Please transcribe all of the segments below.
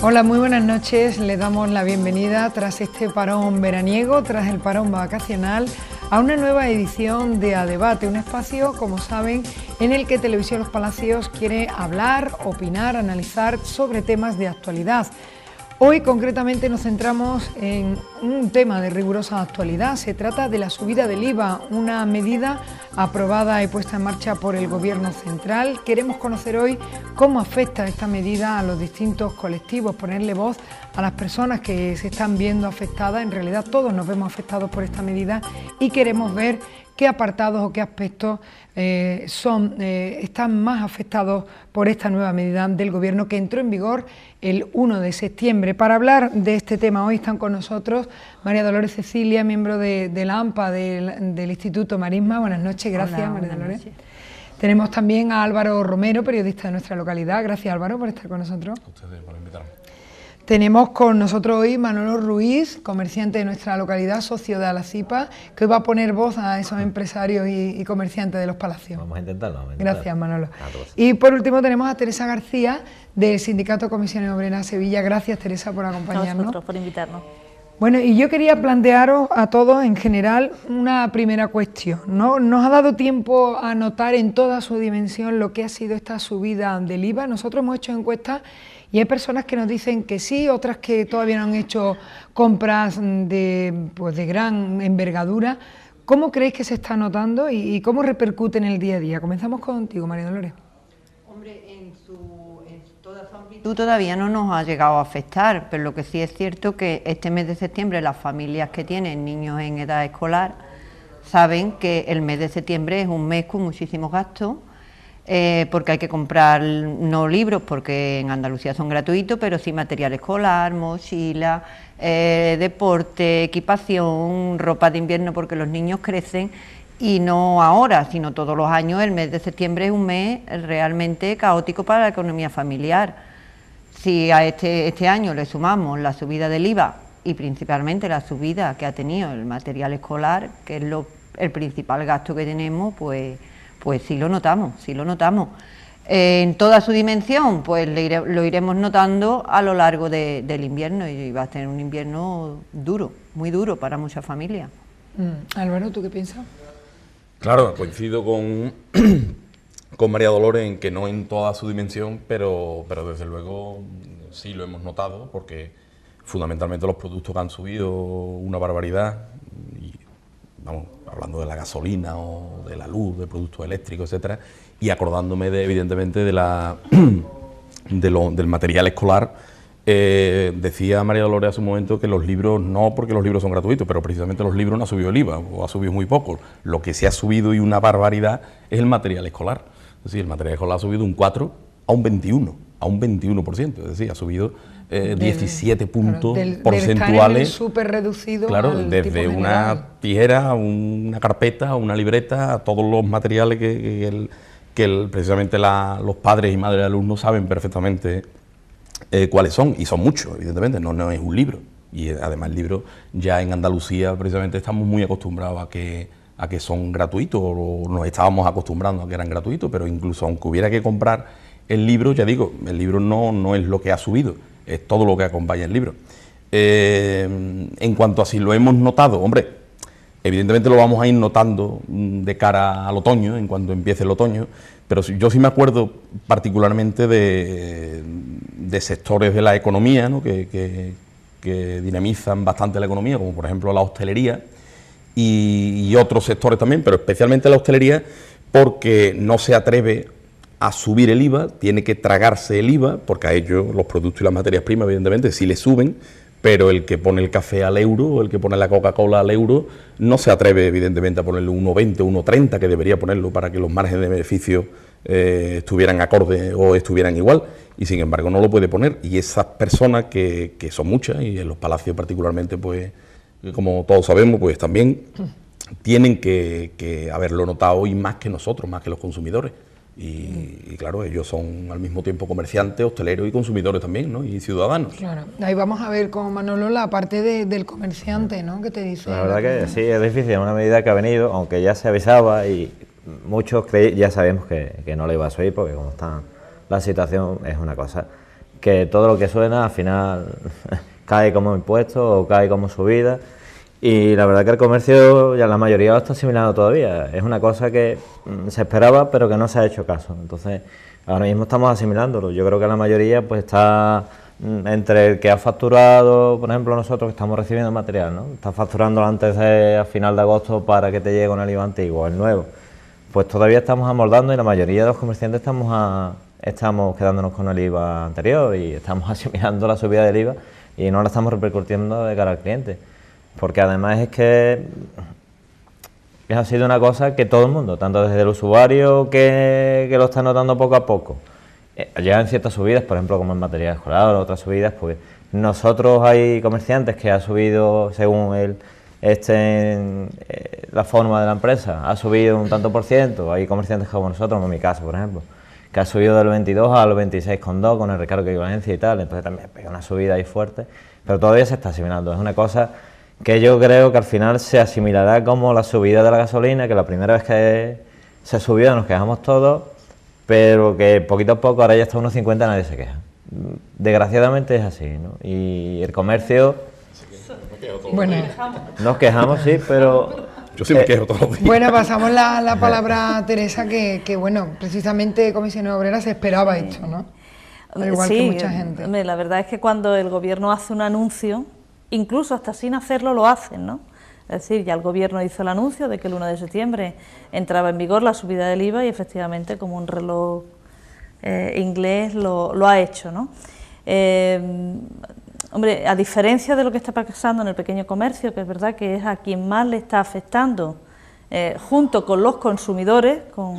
Hola, muy buenas noches. Le damos la bienvenida tras este parón veraniego, tras el parón vacacional, a una nueva edición de A Debate, un espacio, como saben, en el que Televisión Los Palacios quiere hablar, opinar, analizar sobre temas de actualidad. Hoy concretamente nos centramos en un tema de rigurosa actualidad. Se trata de la subida del IVA, una medida aprobada y puesta en marcha por el Gobierno central. Queremos conocer hoy cómo afecta esta medida a los distintos colectivos, ponerle voz a las personas que se están viendo afectadas. En realidad todos nos vemos afectados por esta medida y queremos ver qué apartados o qué aspectos están más afectados por esta nueva medida del Gobierno que entró en vigor el 1 de septiembre. Para hablar de este tema hoy están con nosotros María Dolores Cecilia, miembro de la AMPA del Instituto Marisma. Buenas noches, gracias. Hola, María Dolores. Noches. Tenemos también a Álvaro Romero, periodista de nuestra localidad. Gracias, Álvaro, por estar con nosotros. A ustedes por invitarme. Tenemos con nosotros hoy Manolo Ruiz, comerciante de nuestra localidad, socio de Alacipa, que hoy va a poner voz a esos empresarios y comerciantes de Los Palacios. Vamos a intentarlo. Gracias, Manolo. Y por último tenemos a Teresa García, del Sindicato Comisiones Obreras Sevilla. Gracias, Teresa, por acompañarnos. A vosotros por invitarnos. Bueno, y yo quería plantearos a todos en general una primera cuestión, ¿no? ¿Nos ha dado tiempo a notar en toda su dimensión lo que ha sido esta subida del IVA? Nosotros hemos hecho encuestas y hay personas que nos dicen que sí, otras que todavía no han hecho compras de gran envergadura. ¿Cómo creéis que se está notando y cómo repercute en el día a día? Comenzamos contigo, María Dolores. Hombre, en toda su amplitud todavía no nos ha llegado a afectar, pero lo que sí es cierto que este mes de septiembre las familias que tienen niños en edad escolar saben que el mes de septiembre es un mes con muchísimos gastos, porque hay que comprar no libros, porque en Andalucía son gratuitos, pero sí material escolar, mochila, deporte, equipación, ropa de invierno, porque los niños crecen y no ahora, sino todos los años. El mes de septiembre es un mes realmente caótico para la economía familiar. Si a este año le sumamos la subida del IVA y principalmente la subida que ha tenido el material escolar, que es el principal gasto que tenemos, pues sí lo notamos, sí lo notamos. En toda su dimensión, pues lo iremos notando a lo largo del invierno, y va a tener un invierno duro, muy duro para muchas familias. Álvaro, ¿tú qué piensas? Claro, coincido con María Dolores en que no en toda su dimensión, pero desde luego sí lo hemos notado, porque fundamentalmente los productos que han subido una barbaridad, y vamos, hablando de la gasolina o de la luz, de productos eléctricos, etcétera, y acordándome evidentemente del material escolar. Decía María Dolores hace un momento que los libros, no porque los libros son gratuitos, pero precisamente los libros no ha subido el IVA, o ha subido muy poco. Lo que se ha subido, y una barbaridad, es el material escolar. Es decir, el material escolar ha subido un 4 a un 21%, es decir, ha subido 17 puntos porcentuales. Súper reducido. Claro, desde una tijera a una carpeta, a una libreta, a todos los materiales que precisamente los padres y madres de alumnos saben perfectamente cuáles son, y son muchos, evidentemente, no es un libro. Y además el libro, ya en Andalucía precisamente estamos muy acostumbrados a que son gratuitos, o nos estábamos acostumbrando a que eran gratuitos, pero incluso aunque hubiera que comprar el libro, ya digo, el libro no es lo que ha subido, es todo lo que acompaña el libro. En cuanto a si lo hemos notado, hombre, evidentemente lo vamos a ir notando de cara al otoño, en cuanto empiece el otoño, pero yo sí me acuerdo particularmente de sectores de la economía, ¿no? que dinamizan bastante la economía, como por ejemplo la hostelería y otros sectores también, pero especialmente la hostelería, porque no se atreve a subir el IVA, tiene que tragarse el IVA, porque a ellos los productos y las materias primas evidentemente sí le suben, pero el que pone el café al euro o el que pone la Coca-Cola al euro no se atreve evidentemente a ponerle 1,20, 1,30, que debería ponerlo para que los márgenes de beneficio estuvieran acorde o estuvieran igual, y sin embargo no lo puede poner. Y esas personas, que son muchas, y en los palacios particularmente, pues como todos sabemos, pues también tienen que haberlo notado, y más que nosotros, más que los consumidores. Y claro, ellos son al mismo tiempo comerciantes, hosteleros y consumidores también, ¿no? Y ciudadanos. Claro, ahí vamos a ver con Manolo la parte del comerciante, ¿no? Que te dice. La verdad que sí, es difícil, es una medida que ha venido, aunque ya se avisaba y muchos ya sabemos que no le iba a subir, porque como está la situación es una cosa, que todo lo que suena al final cae como impuesto o cae como subida. Y la verdad que el comercio, ya la mayoría lo está asimilando todavía. Es una cosa que se esperaba, pero que no se ha hecho caso. Entonces, ahora mismo estamos asimilándolo. Yo creo que la mayoría pues está entre el que ha facturado, por ejemplo, nosotros que estamos recibiendo material, ¿no? Está facturando antes a final de agosto para que te llegue con el IVA antiguo, el nuevo. Pues todavía estamos amoldando y la mayoría de los comerciantes estamos quedándonos con el IVA anterior y estamos asimilando la subida del IVA y no la estamos repercutiendo de cara al cliente. Porque además es que ha sido una cosa que todo el mundo, tanto desde el usuario que lo está notando poco a poco, llegan ciertas subidas, por ejemplo como en material escolar o otras subidas, pues nosotros hay comerciantes que ha subido según la forma de la empresa, ha subido un tanto por ciento, hay comerciantes como nosotros, en mi caso por ejemplo, que ha subido del 22 al 26,2 con el recargo de equivalencia y tal, entonces también pega una subida ahí fuerte, pero todavía se está asimilando, es una cosa que yo creo que al final se asimilará como la subida de la gasolina, que la primera vez que se subió nos quejamos todos, pero que poquito a poco ahora ya está a 1,50 nadie se queja. Desgraciadamente es así, ¿no? Y el comercio... Bueno, nos quejamos, sí, pero... Yo sí me quejo todos los días. Bueno, pasamos la palabra a Teresa, que bueno, precisamente Comisiones Obreras se esperaba esto, ¿no? Al igual sí, que mucha gente. La verdad es que cuando el gobierno hace un anuncio, incluso hasta sin hacerlo lo hacen, ¿no? Es decir, ya el gobierno hizo el anuncio de que el 1 de septiembre entraba en vigor la subida del IVA y efectivamente como un reloj inglés lo ha hecho, ¿no? Hombre, a diferencia de lo que está pasando en el pequeño comercio, que es verdad que es a quien más le está afectando, junto con los consumidores, con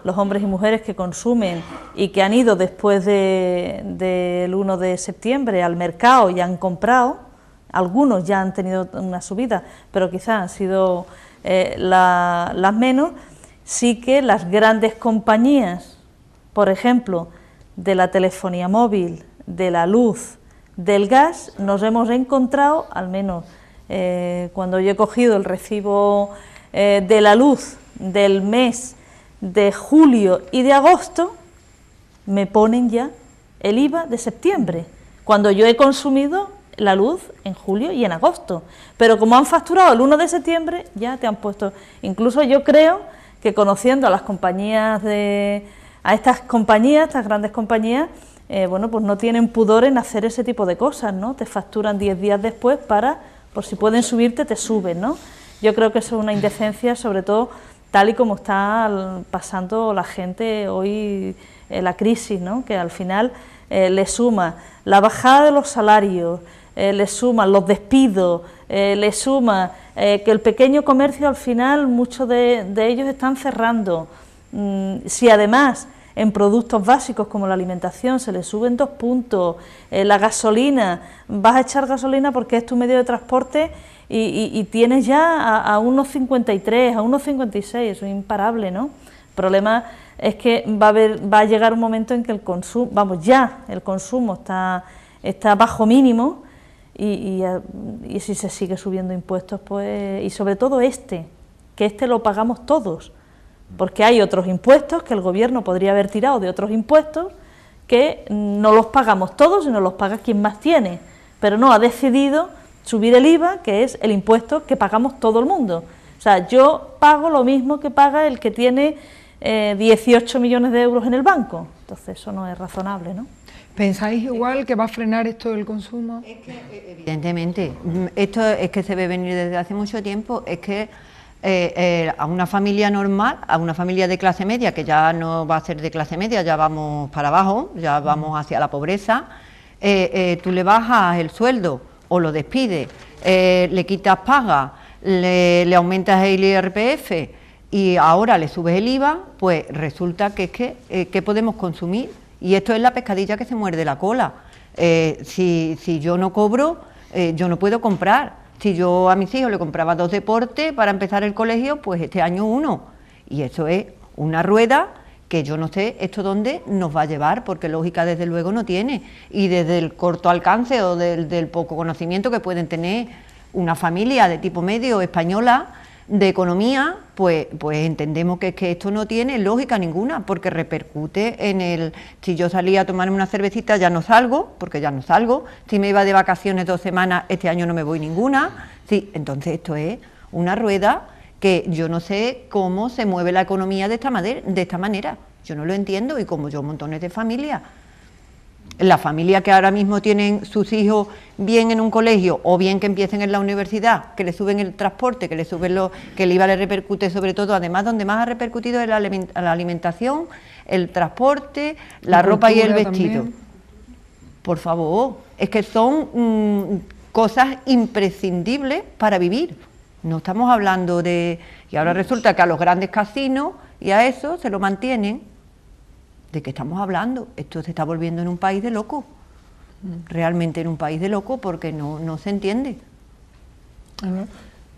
los hombres y mujeres que consumen y que han ido después del 1 de septiembre al mercado y han comprado. Algunos ya han tenido una subida, pero quizás han sido las menos. Sí que las grandes compañías, por ejemplo, de la telefonía móvil, de la luz, del gas, nos hemos encontrado, al menos cuando yo he cogido el recibo de la luz del mes de julio y de agosto, me ponen ya el IVA de septiembre, cuando yo he consumido la luz en julio y en agosto, pero como han facturado el 1 de septiembre, ya te han puesto. Incluso yo creo que conociendo a las compañías estas grandes compañías, bueno, pues no tienen pudor en hacer ese tipo de cosas, ¿no? Te facturan 10 días después por si pueden subirte, te suben, ¿no? Yo creo que eso es una indecencia, sobre todo tal y como está pasando la gente hoy, la crisis, ¿no? Que al final le suma la bajada de los salarios, le suman los despidos, le suma que el pequeño comercio al final muchos de ellos están cerrando. Si además en productos básicos como la alimentación se le suben 2 puntos, la gasolina, vas a echar gasolina porque es tu medio de transporte y tienes ya a 1,53, a 1,56, eso es imparable, ¿no? El problema es que va a llegar un momento en que el consumo, el consumo está bajo mínimo y si se sigue subiendo impuestos, pues, y sobre todo que lo pagamos todos, porque hay otros impuestos que el gobierno podría haber tirado de otros impuestos que no los pagamos todos, sino los paga quien más tiene, pero no, ha decidido subir el IVA, que es el impuesto que pagamos todo el mundo. O sea, yo pago lo mismo que paga el que tiene 18 millones de euros en el banco, entonces eso no es razonable, ¿no? ¿Pensáis igual que va a frenar esto del consumo? Es que, evidentemente, esto es que se ve venir desde hace mucho tiempo, es que a una familia normal, a una familia de clase media, que ya no va a ser de clase media, ya vamos para abajo, ya vamos hacia la pobreza, tú le bajas el sueldo o lo despides, le quitas paga, le aumentas el IRPF y ahora le subes el IVA, pues resulta que es que podemos consumir. Y esto es la pescadilla que se muerde la cola. Si yo no cobro, yo no puedo comprar. Si yo a mis hijos le compraba 2 deportes para empezar el colegio, pues este año 1. Y eso es una rueda que yo no sé esto dónde nos va a llevar, porque lógica desde luego no tiene, y desde el corto alcance o del poco conocimiento que pueden tener una familia de tipo medio española de economía, pues entendemos que esto no tiene lógica ninguna, porque repercute en el, si yo salía a tomarme una cervecita ya no salgo, porque ya no salgo, si me iba de vacaciones 2 semanas, este año no me voy ninguna, sí, entonces esto es una rueda que yo no sé cómo se mueve la economía de esta manera, yo no lo entiendo, y como yo montones de familias, las familias que ahora mismo tienen sus hijos bien en un colegio o bien que empiecen en la universidad, que le suben el transporte, que le suben que el IVA le repercute sobre todo, además donde más ha repercutido es la alimentación, el transporte, la ropa y el vestido. También. Por favor, es que son cosas imprescindibles para vivir. No estamos hablando de... Y ahora resulta que a los grandes casinos y a eso se lo mantienen. ¿De qué estamos hablando? Esto se está volviendo en un país de locos. Realmente en un país de locos, porque no se entiende.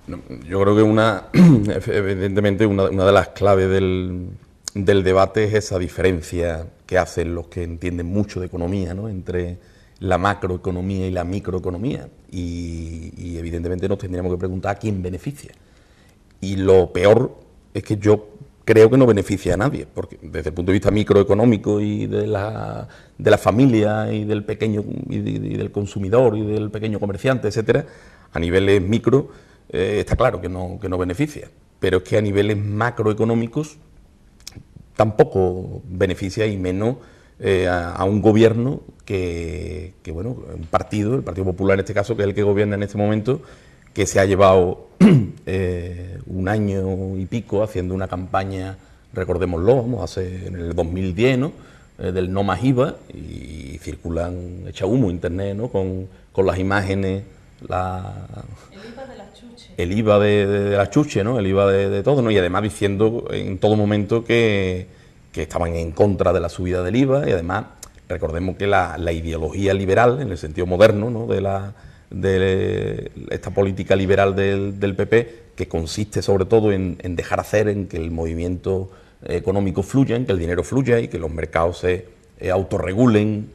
No, yo creo que evidentemente una de las claves del debate es esa diferencia que hacen los que entienden mucho de economía, ¿no?, entre la macroeconomía y la microeconomía. Y evidentemente nos tendríamos que preguntar a quién beneficia. Y lo peor es que yo creo que no beneficia a nadie, porque desde el punto de vista microeconómico y de la familia y del pequeño y del consumidor y del pequeño comerciante, etcétera, a niveles micro está claro que no beneficia, pero es que a niveles macroeconómicos tampoco beneficia, y menos a un gobierno que bueno, un partido, el Partido Popular en este caso, que es el que gobierna en este momento, que se ha llevado 1 año y pico haciendo una campaña, recordémoslo, en el 2010, ¿no?, del no más IVA, y circulan, echa humo internet, ¿no?, con las imágenes, el IVA de las chuches. El IVA de las chuches, ¿no?, el IVA de todo, ¿no?, y además diciendo en todo momento que estaban en contra de la subida del IVA, y además recordemos que la ideología liberal, en el sentido moderno, ¿no?, de esta política liberal del PP, que consiste sobre todo en dejar hacer, en que el movimiento económico fluya, en que el dinero fluya y que los mercados se autorregulen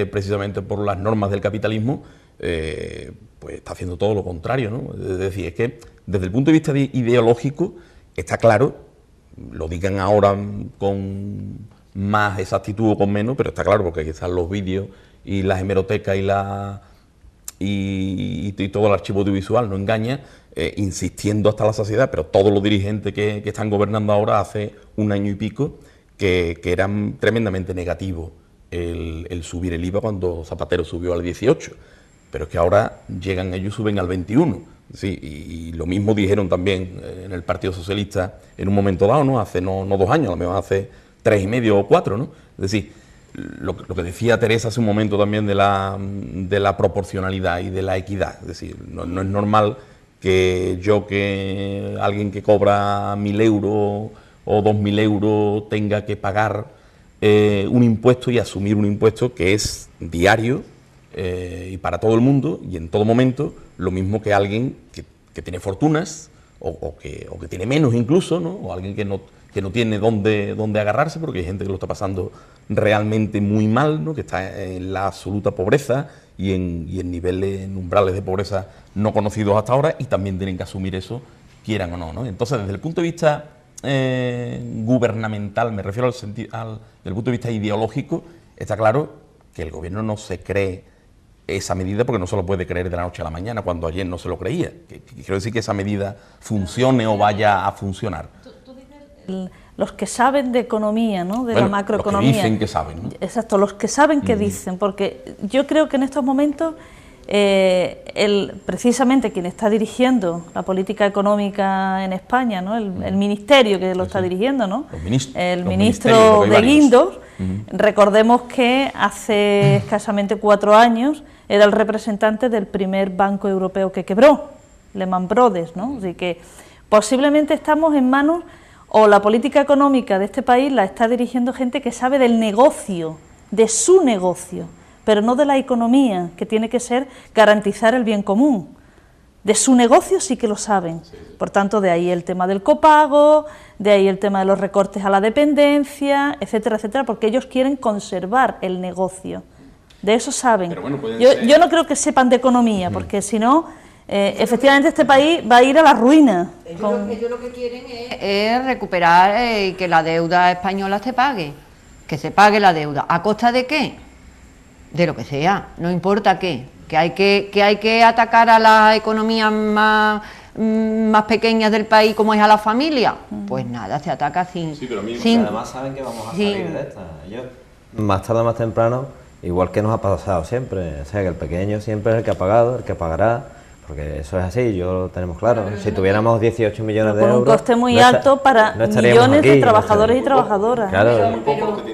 precisamente por las normas del capitalismo, pues está haciendo todo lo contrario, ¿no? Es decir, es que desde el punto de vista ideológico está claro, lo digan ahora con más exactitud o con menos, pero está claro, porque aquí están los vídeos y las hemerotecas y todo el archivo audiovisual no engaña, insistiendo hasta la saciedad, pero todos los dirigentes que están gobernando ahora hace 1 año y pico que eran tremendamente negativos el subir el IVA cuando Zapatero subió al 18, pero es que ahora llegan ellos, suben al 21, sí, y lo mismo dijeron también en el Partido Socialista en un momento dado, ¿no?, hace no 2 años, a lo mejor hace 3 y medio o 4, ¿no? Es decir, lo que decía Teresa hace un momento también de la proporcionalidad y de la equidad, es decir, no es normal que alguien que cobra 1.000 euros o 2.000 euros tenga que pagar un impuesto y asumir un impuesto que es diario y para todo el mundo y en todo momento, lo mismo que alguien que tiene fortunas o que tiene menos incluso, ¿no?, o alguien que no tiene dónde agarrarse, porque hay gente que lo está pasando realmente muy mal, ¿no?, que está en la absoluta pobreza y en niveles, en umbrales de pobreza no conocidos hasta ahora, y también tienen que asumir eso, quieran o no, ¿no? Entonces, desde el punto de vista gubernamental, me refiero desde el punto de vista ideológico, está claro que el gobierno no se cree esa medida, porque no se lo puede creer de la noche a la mañana, cuando ayer no se lo creía. Quiero decir que esa medida funcione o vaya a funcionar. Tú dices los que saben de economía, ¿no?, de la macroeconomía. Los que dicen que saben, ¿no? Exacto, los que saben que dicen, porque yo creo que en estos momentos precisamente quien está dirigiendo la política económica en España, ¿no?, el ministerio que lo está dirigiendo, ¿no?, el ministro de Guindos, recordemos que hace escasamente 4 años era el representante del primer banco europeo que quebró, Lehman Brothers, ¿no? Así que posiblemente estamos en manos, o la política económica de este país la está dirigiendo gente que sabe del negocio, de su negocio, pero no de la economía, que tiene que ser garantizar el bien común. De su negocio sí que lo saben. Por tanto, de ahí el tema del copago, de ahí el tema de los recortes a la dependencia, etcétera, etcétera, porque ellos quieren conservar el negocio. De eso saben. Pero bueno, yo no creo que sepan de economía, porque si no, efectivamente este país va a ir a la ruina. Ellos lo que quieren es recuperar que la deuda española se pague, que se pague la deuda. ¿A costa de qué? De lo que sea, no importa qué. Que hay que atacar a las economías más pequeñas del país, como es a la familia. Pues nada, se ataca sin... Sí, pero además saben que vamos a salir de esta. Ellos, más tarde o más temprano, igual que nos ha pasado siempre, o sea, que el pequeño siempre es el que ha pagado, el que pagará, porque eso es así, yo lo tenemos claro. Si tuviéramos 18 millones de euros... Con un coste muy alto para millones de trabajadores y trabajadoras. Claro,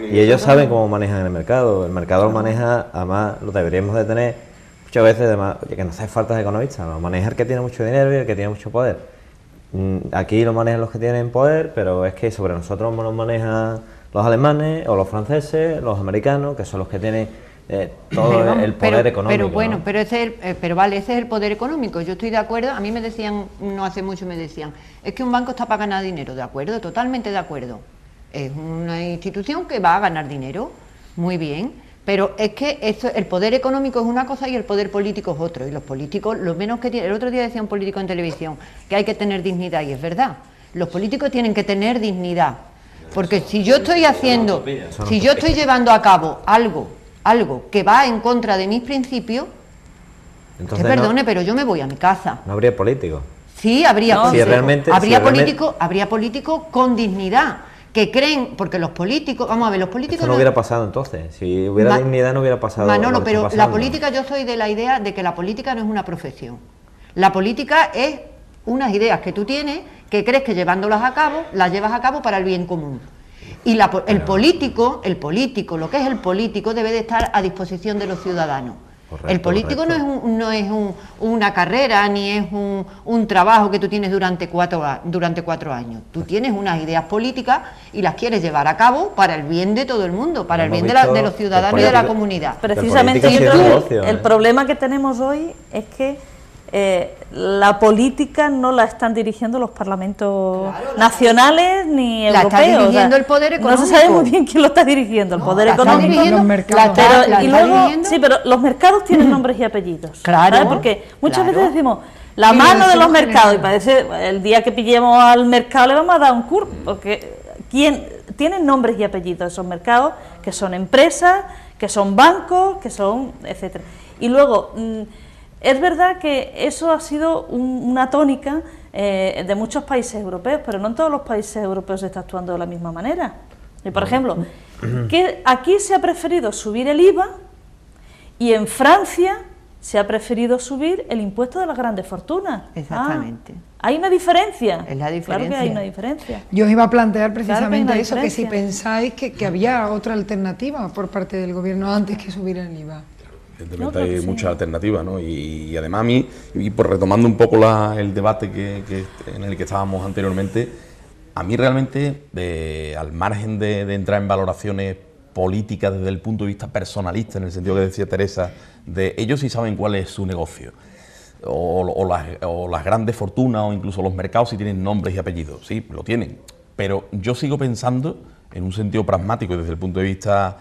y ellos saben cómo manejan el mercado lo maneja, además lo deberíamos de tener muchas veces, además, oye, que no hace falta de economista, lo maneja el que tiene mucho dinero y el que tiene mucho poder. Aquí lo manejan los que tienen poder, pero es que sobre nosotros nos manejan los alemanes o los franceses, los americanos, que son los que tienen todo el poder económico. Pero bueno, ¿no? pero ese es el poder económico. Yo estoy de acuerdo. A mí me decían, no hace mucho me decían, es que un banco está para ganar dinero. De acuerdo, totalmente de acuerdo. Es una institución que va a ganar dinero, muy bien. Pero es que el poder económico es una cosa y el poder político es otro. Y los políticos, lo menos que tienen... El otro día decía un político en televisión que hay que tener dignidad, y es verdad. Los políticos tienen que tener dignidad. Porque si yo estoy haciendo... Si yo estoy llevando a cabo algo que va en contra de mis principios, Entonces, perdone, pero yo me voy a mi casa. No habría políticos. Sí, habría políticos. Habría políticos con dignidad. Que creen, porque los políticos, vamos a ver, los políticos... Esto no hubiera pasado entonces, si hubiera dignidad no hubiera pasado. Manolo, pero la política, yo soy de la idea de que la política no es una profesión. La política es unas ideas que tú tienes, que crees que llevándolas a cabo, las llevas a cabo para el bien común. Y el político, lo que es el político, debe de estar a disposición de los ciudadanos. Correcto, el político no es una carrera, ni es un trabajo que tú tienes durante 4 años. Tú tienes unas ideas políticas y las quieres llevar a cabo para el bien de todo el mundo, para el bien de los ciudadanos y de la comunidad. Precisamente el problema que tenemos hoy es que la política no la están dirigiendo los parlamentos nacionales ni europeos. La está dirigiendo el poder económico. No se sabe muy bien quién lo está dirigiendo, el poder económico. Los mercados. Sí, pero los mercados tienen nombres y apellidos. Claro. ¿Sabes? Porque muchas veces decimos la mano de los mercados, y parece el día que pillemos al mercado le vamos a dar un curso, porque tienen nombres y apellidos esos mercados, que son empresas, que son bancos, que son etcétera. Y luego... es verdad que eso ha sido una tónica de muchos países europeos, pero no en todos los países europeos se está actuando de la misma manera. Y por ejemplo, que aquí se ha preferido subir el IVA y en Francia se ha preferido subir el impuesto de las grandes fortunas. Exactamente. ¿Hay una diferencia? Es la diferencia. Claro que hay una diferencia. Yo os iba a plantear precisamente Claro que eso, que si pensáis que había otra alternativa por parte del gobierno antes que subir el IVA. Evidentemente hay muchas alternativas, ¿no? Y además a mí, y por retomando un poco el debate en el que estábamos anteriormente, a mí realmente, al margen de entrar en valoraciones políticas desde el punto de vista personalista, en el sentido que decía Teresa, de ellos sí saben cuál es su negocio, o las grandes fortunas, o incluso los mercados sí tienen nombres y apellidos, sí, lo tienen, pero yo sigo pensando en un sentido pragmático y desde el punto de vista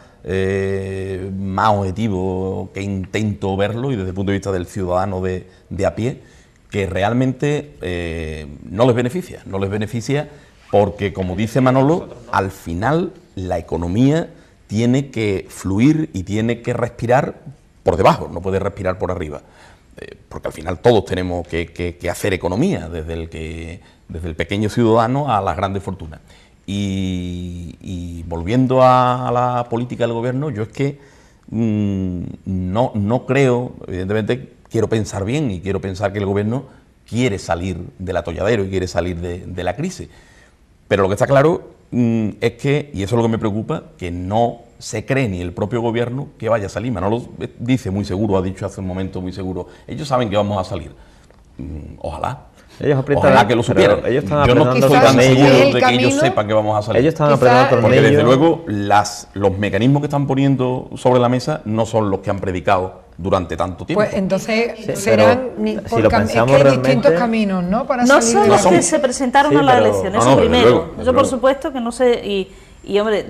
más objetivo que intento verlo y desde el punto de vista del ciudadano de a pie, que realmente no les beneficia porque, como dice Manolo, al final la economía tiene que fluir y tiene que respirar por debajo, no puede respirar por arriba, porque al final todos tenemos que hacer economía, desde el pequeño ciudadano a las grandes fortunas. Y volviendo a la política del gobierno, yo es que no creo, evidentemente quiero pensar bien y quiero pensar que el gobierno quiere salir del atolladero y quiere salir de la crisis, pero lo que está claro es que, y eso es lo que me preocupa, que no se cree ni el propio gobierno que vaya a salir. Manolo dice muy seguro, ha dicho hace un momento muy seguro, ellos saben que vamos a salir, ojalá. Ojalá que lo supieran. Yo no estoy tan seguro de que ellos sepan que vamos a salir. Ellos están apretando porque desde luego los mecanismos que están poniendo sobre la mesa no son los que han predicado durante tanto tiempo. Pues entonces Sí, serán pero si lo es pensamos que hay realmente, distintos caminos, ¿no? Para No salir son de los la- que se presentaron Sí, a las pero- elecciones, No, eso no, desde primero. luego, desde Eso por luego. supuesto que no sé, y hombre,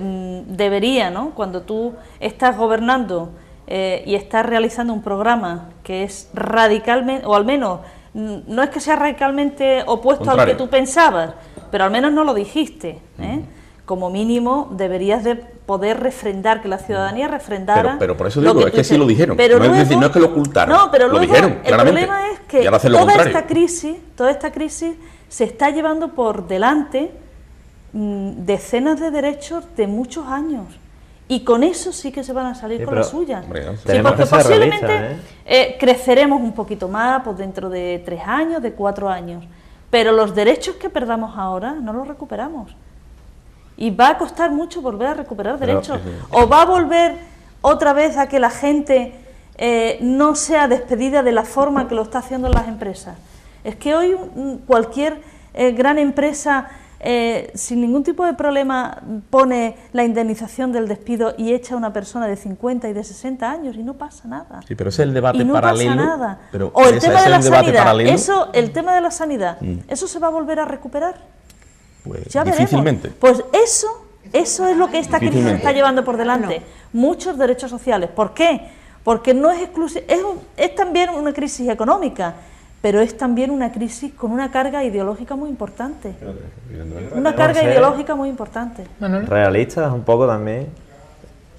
debería, ¿no? Cuando tú estás gobernando y estás realizando un programa que es radicalmente, o al menos, no es que sea radicalmente opuesto al que Contrario. tú pensabas, pero al menos no lo dijiste, ¿eh? Como mínimo deberías de poder refrendar, que la ciudadanía refrendara. Pero por eso lo digo, que es tú que sí dices. lo dijeron. Pero No es luego- decir, no es que lo ocultaron, No, pero lo luego dijeron, el claramente. problema es Y que ahora hacen lo toda contrario. esta crisis se está llevando por delante decenas de derechos de muchos años. Y con eso sí que se van a salir Sí, con la pero suya. hombre, Sí, tenemos porque que ser posiblemente realistas, creceremos un poquito más pues dentro de 3 años, de 4 años. Pero los derechos que perdamos ahora no los recuperamos. Y va a costar mucho volver a recuperar Pero- derechos. O va a volver otra vez a que la gente no sea despedida de la forma que lo está haciendo las empresas. Es que hoy cualquier gran empresa sin ningún tipo de problema pone la indemnización del despido y echa a una persona de 50 y de 60 años y no pasa nada. Sí, pero ese es el debate Y no paralelo. pasa nada. Pero O el ese tema es de la debate sanidad, paralelo, el tema de la sanidad, ¿eso se va a volver a recuperar? pues, Ya veremos. difícilmente. Pues eso es lo que esta crisis Difícilmente. está llevando por delante. Muchos derechos sociales. ¿Por qué? Porque no es exclusivo, es también una crisis económica, pero es también una crisis con una carga ideológica muy importante. Una carga ser ideológica muy importante. Manolo. realistas un poco también.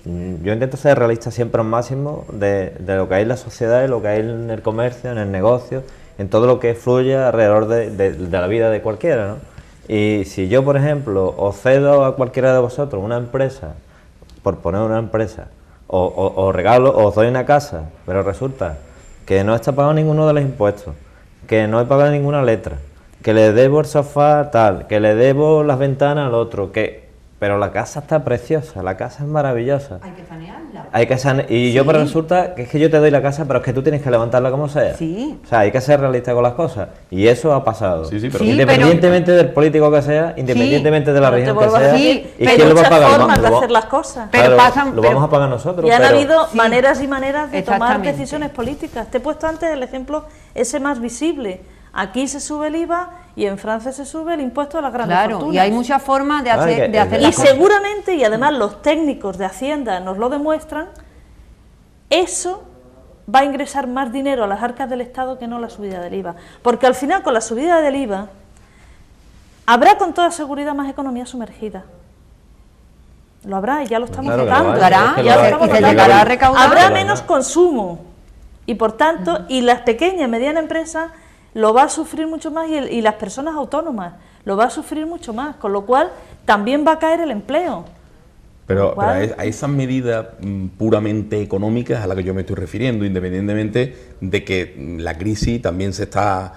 Yo intento ser realista siempre al máximo de lo que hay en la sociedad y lo que hay en el comercio, en el negocio, en todo lo que fluye alrededor de la vida de cualquiera, ¿no? Y si yo, por ejemplo, os cedo a cualquiera de vosotros una empresa, por poner una empresa, o regalo, o os doy una casa, pero resulta que no está pagado ninguno de los impuestos, que no he pagado ninguna letra, que le debo el sofá tal, que le debo las ventanas al otro, pero la casa está preciosa, la casa es maravillosa. Hay que sanearla. Hay que y yo pero resulta que es que yo te doy la casa, pero es que tú tienes que levantarla como sea. Sí. O sea, hay que ser realista con las cosas. Y eso ha pasado. Sí, sí, pero- Sí, Independientemente del político que sea, independientemente de la Pero te región que vuelvo a sea. decir, ¿y hay quién lo va a muchas pagar? formas de Lo- hacer las cosas. Pero claro, pasan- lo pero- vamos a pagar nosotros. Y han pero- habido Sí. maneras y maneras de tomar Exactamente. decisiones políticas. Te he puesto antes el ejemplo ese más visible. Aquí se sube el IVA y en Francia se sube el impuesto a las grandes Claro, fortunas. y hay muchas formas de Claro, hacer, que- de hacer y las Y cosas. seguramente, y además los técnicos de Hacienda nos lo demuestran, eso va a ingresar más dinero a las arcas del Estado que no la subida del IVA. Porque al final, con la subida del IVA, habrá con toda seguridad más economía sumergida. Lo habrá y ya lo estamos Claro que lo notando. hay, Habrá, es que Ya lo lo hay, estamos y se es que notando. llegará a recaudar. Habrá Claro, menos ¿no? consumo y por tanto, y las pequeñas y medianas empresas lo va a sufrir mucho más y las personas autónomas lo va a sufrir mucho más, con lo cual también va a caer el empleo. Pero ¿Cuál? a esas medidas puramente económicas a las que yo me estoy refiriendo, independientemente de que la crisis también se está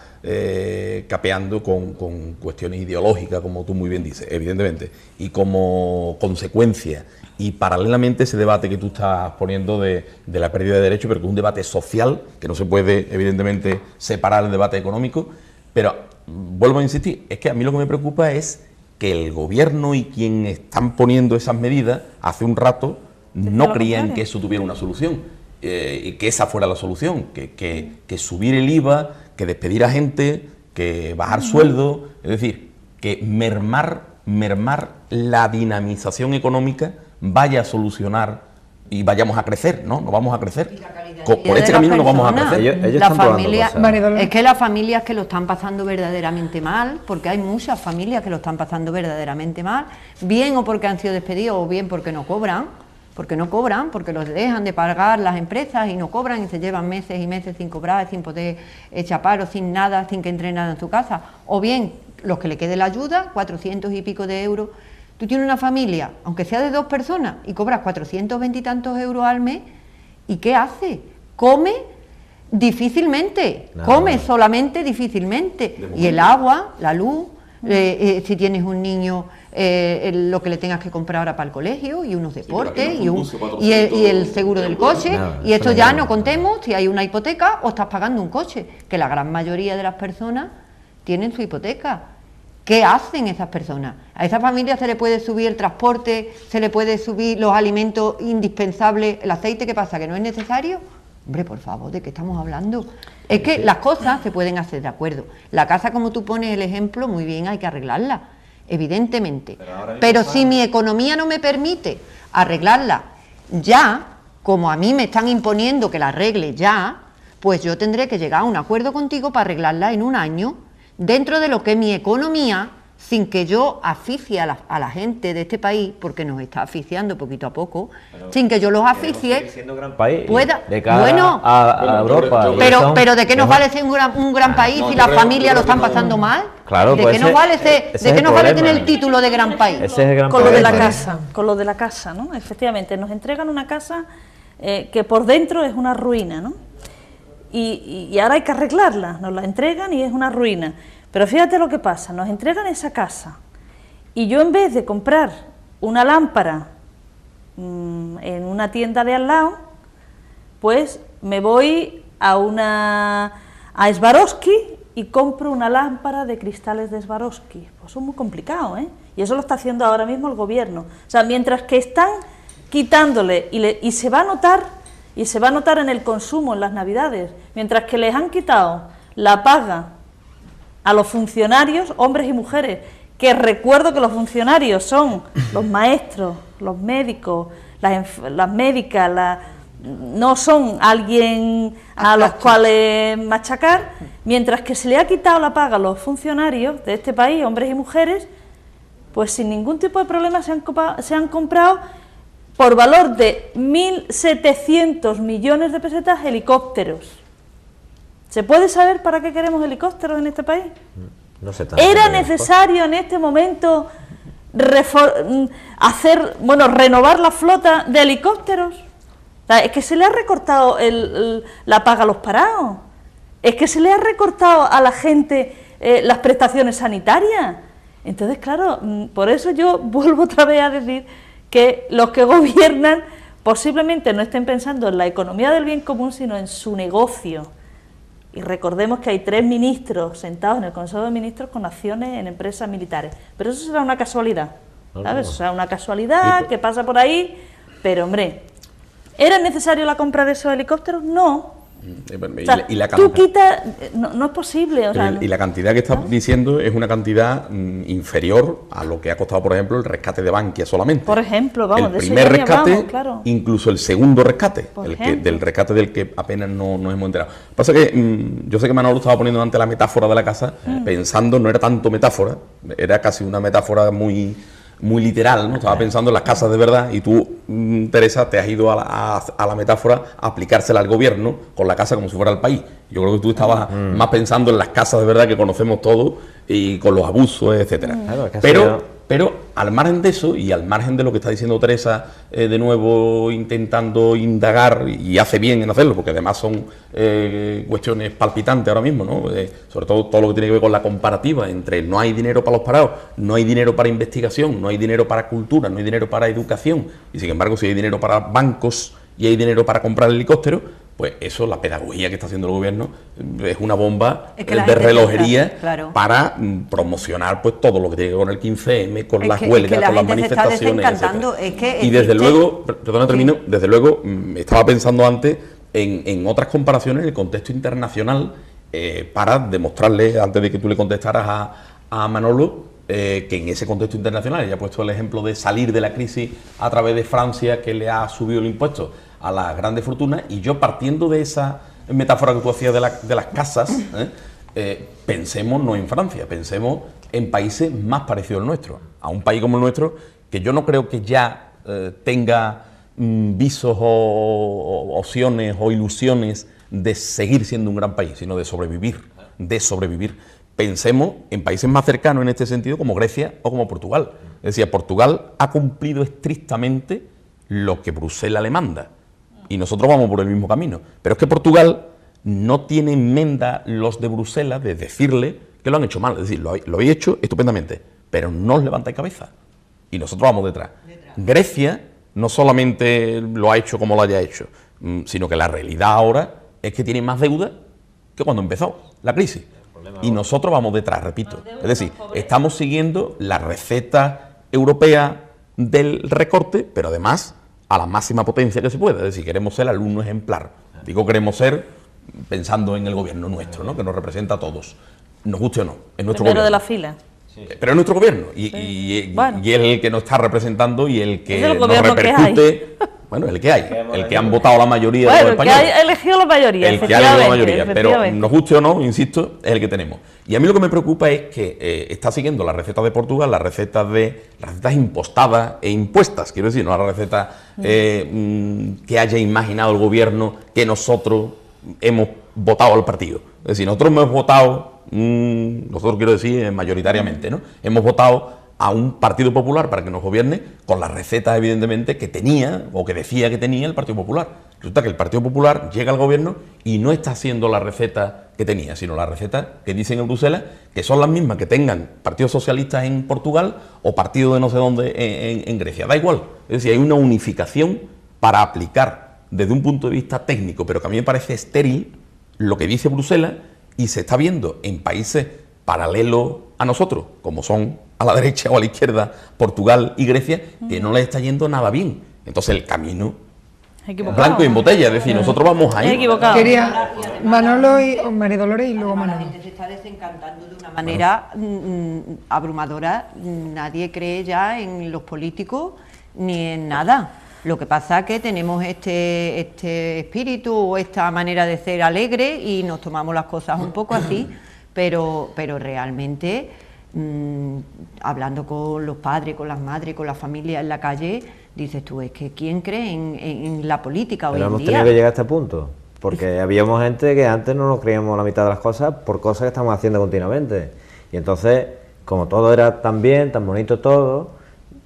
capeando con cuestiones ideológicas, como tú muy bien dices, evidentemente, y como consecuencia, y paralelamente ese debate que tú estás poniendo de la pérdida de derechos, pero que es un debate social, que no se puede evidentemente separar el debate económico, pero vuelvo a insistir, es que a mí lo que me preocupa es que el gobierno y quien están poniendo esas medidas hace un rato no lo creían contrario. que eso tuviera una solución y que esa fuera la solución, que subir el IVA, que despedir a gente, que bajar sueldos, es decir, que mermar la dinamización económica vaya a solucionar y vayamos a crecer, ¿no? No vamos a crecer. Por este camino no vamos a crecer. Ellos La están probando familia, cosas. María Dolores. es que las familias que lo están pasando verdaderamente mal, porque hay muchas familias que lo están pasando verdaderamente mal, bien o porque han sido despedidos o bien porque no cobran, porque los dejan de pagar las empresas y no cobran y se llevan meses y meses sin cobrar, sin poder echar paro, sin nada, sin que entre nada en su casa, o bien los que le quede la ayuda, 400 y pico de euros. Tú tienes una familia, aunque sea de 2 personas, y cobras 420 y tantos euros al mes, ¿y qué hace? Come difícilmente, Nada, come nada. solamente difícilmente. Y el agua, la luz, si tienes un niño, lo que le tengas que comprar ahora para el colegio, y unos deportes, aquí no son 12, y el 400 seguro del coche, Nada, y esto eso ya no. no contemos si hay una hipoteca o estás pagando un coche, que la gran mayoría de las personas tienen su hipoteca. ¿Qué hacen esas personas? A esa familia se le puede subir el transporte, se le puede subir los alimentos indispensables, el aceite, ¿qué pasa? ¿Que no es necesario? Hombre, por favor, ¿de qué estamos hablando? Es que las cosas se pueden hacer, de acuerdo. La casa, como tú pones el ejemplo, muy bien, hay que arreglarla, evidentemente. Pero si mi economía no me permite arreglarla ya, como a mí me están imponiendo que la arregle ya, pues yo tendré que llegar a un acuerdo contigo para arreglarla en un año, dentro de lo que es mi economía, sin que yo asfixie a la gente de este país, porque nos está asfixiando poquito a poco, pero sin que yo los asfixie, siendo gran país, pueda, de cara bueno, a Europa. Pero ¿de qué nos vale ser un gran país si las familias lo están pasando mal? Claro, ¿De pues qué nos vale tener el título de gran país? Ese es el gran con lo de la problema. casa, con lo de la casa, ¿no? Efectivamente, nos entregan una casa que por dentro es una ruina, ¿no? Y ahora hay que arreglarla, nos la entregan y es una ruina. Pero fíjate lo que pasa, nos entregan esa casa y yo, en vez de comprar una lámpara en una tienda de al lado, pues me voy a Swarovski y compro una lámpara de cristales de Swarovski. Pues eso es muy complicado, ¿eh? Y eso lo está haciendo ahora mismo el gobierno. O sea, mientras que están quitándole y se va a notar en el consumo en las Navidades, mientras que les han quitado la paga a los funcionarios, hombres y mujeres, que recuerdo que los funcionarios son los maestros, los médicos, las médicas, no son alguien a los cuales machacar, mientras que se le ha quitado la paga a los funcionarios de este país, hombres y mujeres, pues sin ningún tipo de problema se han comprado por valor de 1.700 millones de pesetas helicópteros. ¿Se puede saber para qué queremos helicópteros en este país? No sé tanto. ¿Era necesario en este momento renovar la flota de helicópteros? O sea, es que se le ha recortado la paga a los parados, es que se le ha recortado a la gente las prestaciones sanitarias. Entonces, claro, por eso yo vuelvo otra vez a decir que los que gobiernan posiblemente no estén pensando en la economía del bien común, sino en su negocio. Y recordemos que hay 3 ministros sentados en el Consejo de Ministros con acciones en empresas militares. Pero eso será una casualidad, ¿sabes? O sea, una casualidad que pasa por ahí, pero hombre, ¿era necesario la compra de esos helicópteros? No. O sea, tú quitas, no es posible. O sea, y la cantidad que estás diciendo es una cantidad inferior a lo que ha costado, por ejemplo, el rescate de Bankia solamente. Por ejemplo, vamos, el de primer eso ya rescate, hablamos, claro. Incluso el segundo rescate, Por del rescate del que apenas nos hemos enterado. Pasa que yo sé que Manolo estaba poniendo ante la metáfora de la casa, pensando, no era tanto metáfora, era casi una metáfora muy literal, ¿no? Estaba pensando en las casas de verdad y tú, Teresa, te has ido a la metáfora a aplicársela al gobierno con la casa como si fuera el país. Yo creo que tú estabas más pensando en las casas de verdad que conocemos todos y con los abusos, etcétera. Claro, pero al margen de eso y al margen de lo que está diciendo Teresa, de nuevo intentando indagar, y hace bien en hacerlo, porque además son cuestiones palpitantes ahora mismo, ¿no? Sobre todo lo que tiene que ver con la comparativa entre no hay dinero para los parados, no hay dinero para investigación, no hay dinero para cultura, no hay dinero para educación, y sin embargo si hay dinero para bancos y hay dinero para comprar helicópteros, pues eso, la pedagogía que está haciendo el gobierno es una bomba de relojería, claro, para promocionar pues todo lo que tiene que ver con el 15M, con las huelgas, con las manifestaciones, y desde luego, perdona, termino, desde luego estaba pensando antes en otras comparaciones en el contexto internacional, para demostrarle, antes de que tú le contestaras a Manolo, que en ese contexto internacional, ella ha puesto el ejemplo de salir de la crisis a través de Francia, que le ha subido el impuesto a las grandes fortunas, y yo, partiendo de esa metáfora que tú hacías de las casas, pensemos no en Francia, pensemos en países más parecidos al nuestro, a un país como el nuestro, que yo no creo que ya tenga visos o opciones o ilusiones de seguir siendo un gran país, sino de sobrevivir. Pensemos en países más cercanos en este sentido, como Grecia o como Portugal. Es decir, Portugal ha cumplido estrictamente lo que Bruselas le manda, y nosotros vamos por el mismo camino. Pero es que Portugal no tiene enmienda los de Bruselas de decirle que lo han hecho mal. Es decir, lo habéis hecho estupendamente, pero no os levantáis cabeza, y nosotros vamos detrás. Grecia no solamente lo ha hecho como lo haya hecho, sino que la realidad ahora es que tiene más deuda que cuando empezó la crisis. Y nosotros vamos detrás, repito. Es decir, estamos siguiendo la receta europea del recorte, pero además a la máxima potencia que se pueda. Es decir, queremos ser el alumno ejemplar. Digo queremos ser pensando en el gobierno nuestro, ¿no? Que nos representa a todos, nos guste o no, es nuestro Primero gobierno. de la fila. Pero es nuestro gobierno y es el que nos está representando y el que nos repercute. Bueno, el que hay, el que han votado la mayoría de los españoles. El que ha elegido la mayoría, el que ha elegido la mayoría, pero nos guste o no, insisto, es el que tenemos. Y a mí lo que me preocupa es que está siguiendo la receta de Portugal, las recetas impostadas e impuestas, quiero decir, no las recetas que haya imaginado el gobierno que nosotros hemos votado al partido. Es decir, nosotros hemos votado, nosotros quiero decir mayoritariamente, ¿no? Hemos votado a un Partido Popular para que nos gobierne con las recetas, evidentemente, que tenía o que decía que tenía el Partido Popular. Resulta que el Partido Popular llega al gobierno y no está haciendo la receta que tenía, sino la receta que dicen en Bruselas, que son las mismas que tengan partidos socialistas en Portugal o partido de no sé dónde en Grecia. Da igual. Es decir, hay una unificación para aplicar desde un punto de vista técnico, pero que a mí me parece estéril lo que dice Bruselas y se está viendo en países paralelos a nosotros, como son a la derecha o a la izquierda Portugal y Grecia, que no les está yendo nada bien. Entonces el camino blanco y en botella, es decir, nosotros vamos a ir. Quería Manolo y María Dolores y luego Manolo. La gente se está desencantando de una manera abrumadora. Nadie cree ya en los políticos ni en nada. Lo que pasa es que tenemos este espíritu o esta manera de ser alegre y nos tomamos las cosas un poco así, pero realmente, hablando con los padres, con las madres, con la familia en la calle, dices tú, es que ¿quién cree en la política hoy en día? Pero hemos tenido que llegar a este punto, porque habíamos gente que antes no nos creíamos la mitad de las cosas por cosas que estamos haciendo continuamente. Y entonces, como todo era tan bien, tan bonito todo,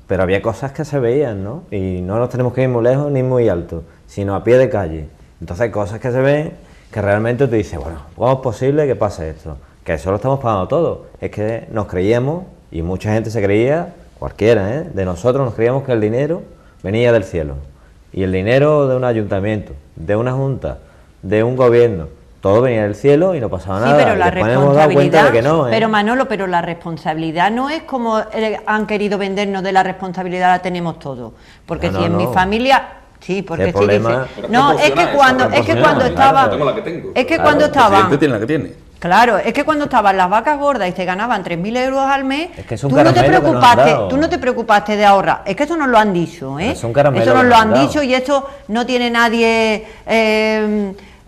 pero había cosas que se veían, ¿no? Y no nos tenemos que ir muy lejos ni muy alto, sino a pie de calle. Entonces hay cosas que se ven que realmente te dices, bueno, ¿cómo es posible que pase esto? Que eso lo estamos pagando todo. Es que nos creíamos, y mucha gente se creía, cualquiera, de nosotros nos creíamos que el dinero venía del cielo. Y el dinero de un ayuntamiento, de una junta, de un gobierno, todo venía del cielo y no pasaba nada. Sí, pero la responsabilidad, hemos dado cuenta de que no, pero Manolo, pero la responsabilidad no es como han querido vendernos de la responsabilidad la tenemos todos. Porque si en mi familia... Sí, porque sí dice... No, es que cuando estaba... Es que cuando estaba... El presidente tiene la que tiene. Claro, es que cuando estaban las vacas gordas y se ganaban 3.000 euros al mes, es que tú no te preocupaste de ahorrar. Es que eso nos lo han dicho, ¿eh? Es un caramelo eso nos lo han dicho y eso no tiene nadie...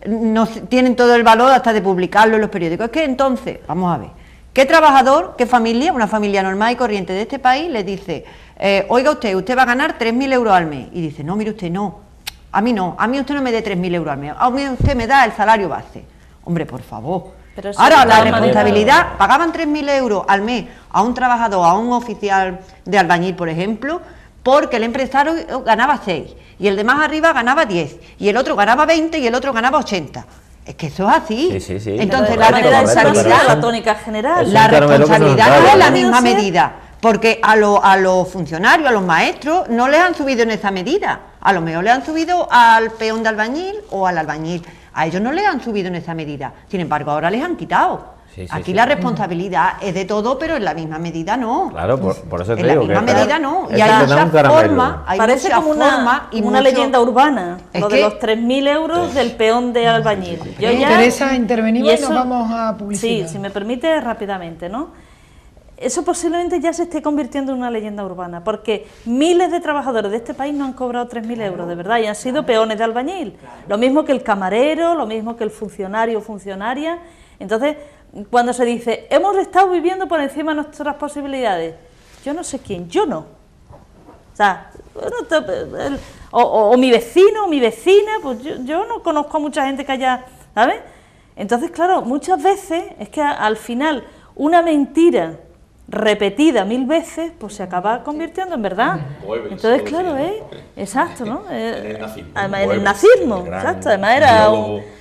no tienen todo el valor hasta de publicarlo en los periódicos. Es que entonces, vamos a ver, ¿qué trabajador, qué familia, una familia normal y corriente de este país le dice, oiga usted va a ganar 3.000 euros al mes? Y dice, no, mire usted, no, a mí usted no me dé 3.000 euros al mes, a mí usted me da el salario base. Hombre, por favor. Ahora, la responsabilidad, pagaban 3.000 euros al mes a un trabajador, a un oficial de albañil, por ejemplo, porque el empresario ganaba 6 y el de más arriba ganaba 10 y el otro ganaba 20 y el otro ganaba 80. Es que eso es así. Sí. Entonces la responsabilidad, la tónica general. La responsabilidad no es la misma medida, porque a los funcionarios, a los maestros, no les han subido en esa medida. A lo mejor le han subido al peón de albañil o al albañil. A ellos no les han subido en esa medida. Sin embargo, ahora les han quitado. Aquí la responsabilidad es de todo, pero en la misma medida no. Claro, por eso te digo. En la misma medida no. Y hay muchas formas. Parece como una leyenda urbana, lo de los 3.000 euros del peón de albañil. Teresa, intervenimos y nos vamos a publicidad. Sí, si me permite, rápidamente, ¿no? Eso posiblemente ya se esté convirtiendo en una leyenda urbana, porque miles de trabajadores de este país no han cobrado 3.000 euros, de verdad, y han sido peones de albañil. Lo mismo que el camarero, lo mismo que el funcionario o funcionaria. Entonces, cuando se dice, hemos estado viviendo por encima de nuestras posibilidades, yo no sé quién, yo no. O sea, o mi vecino o mi vecina, pues yo no conozco a mucha gente que haya, ¿sabes? Entonces, claro, muchas veces es que al final una mentira repetida 1000 veces, pues se acaba convirtiendo en verdad. Entonces, claro, exacto, ¿no? En el nazismo, exacto, además era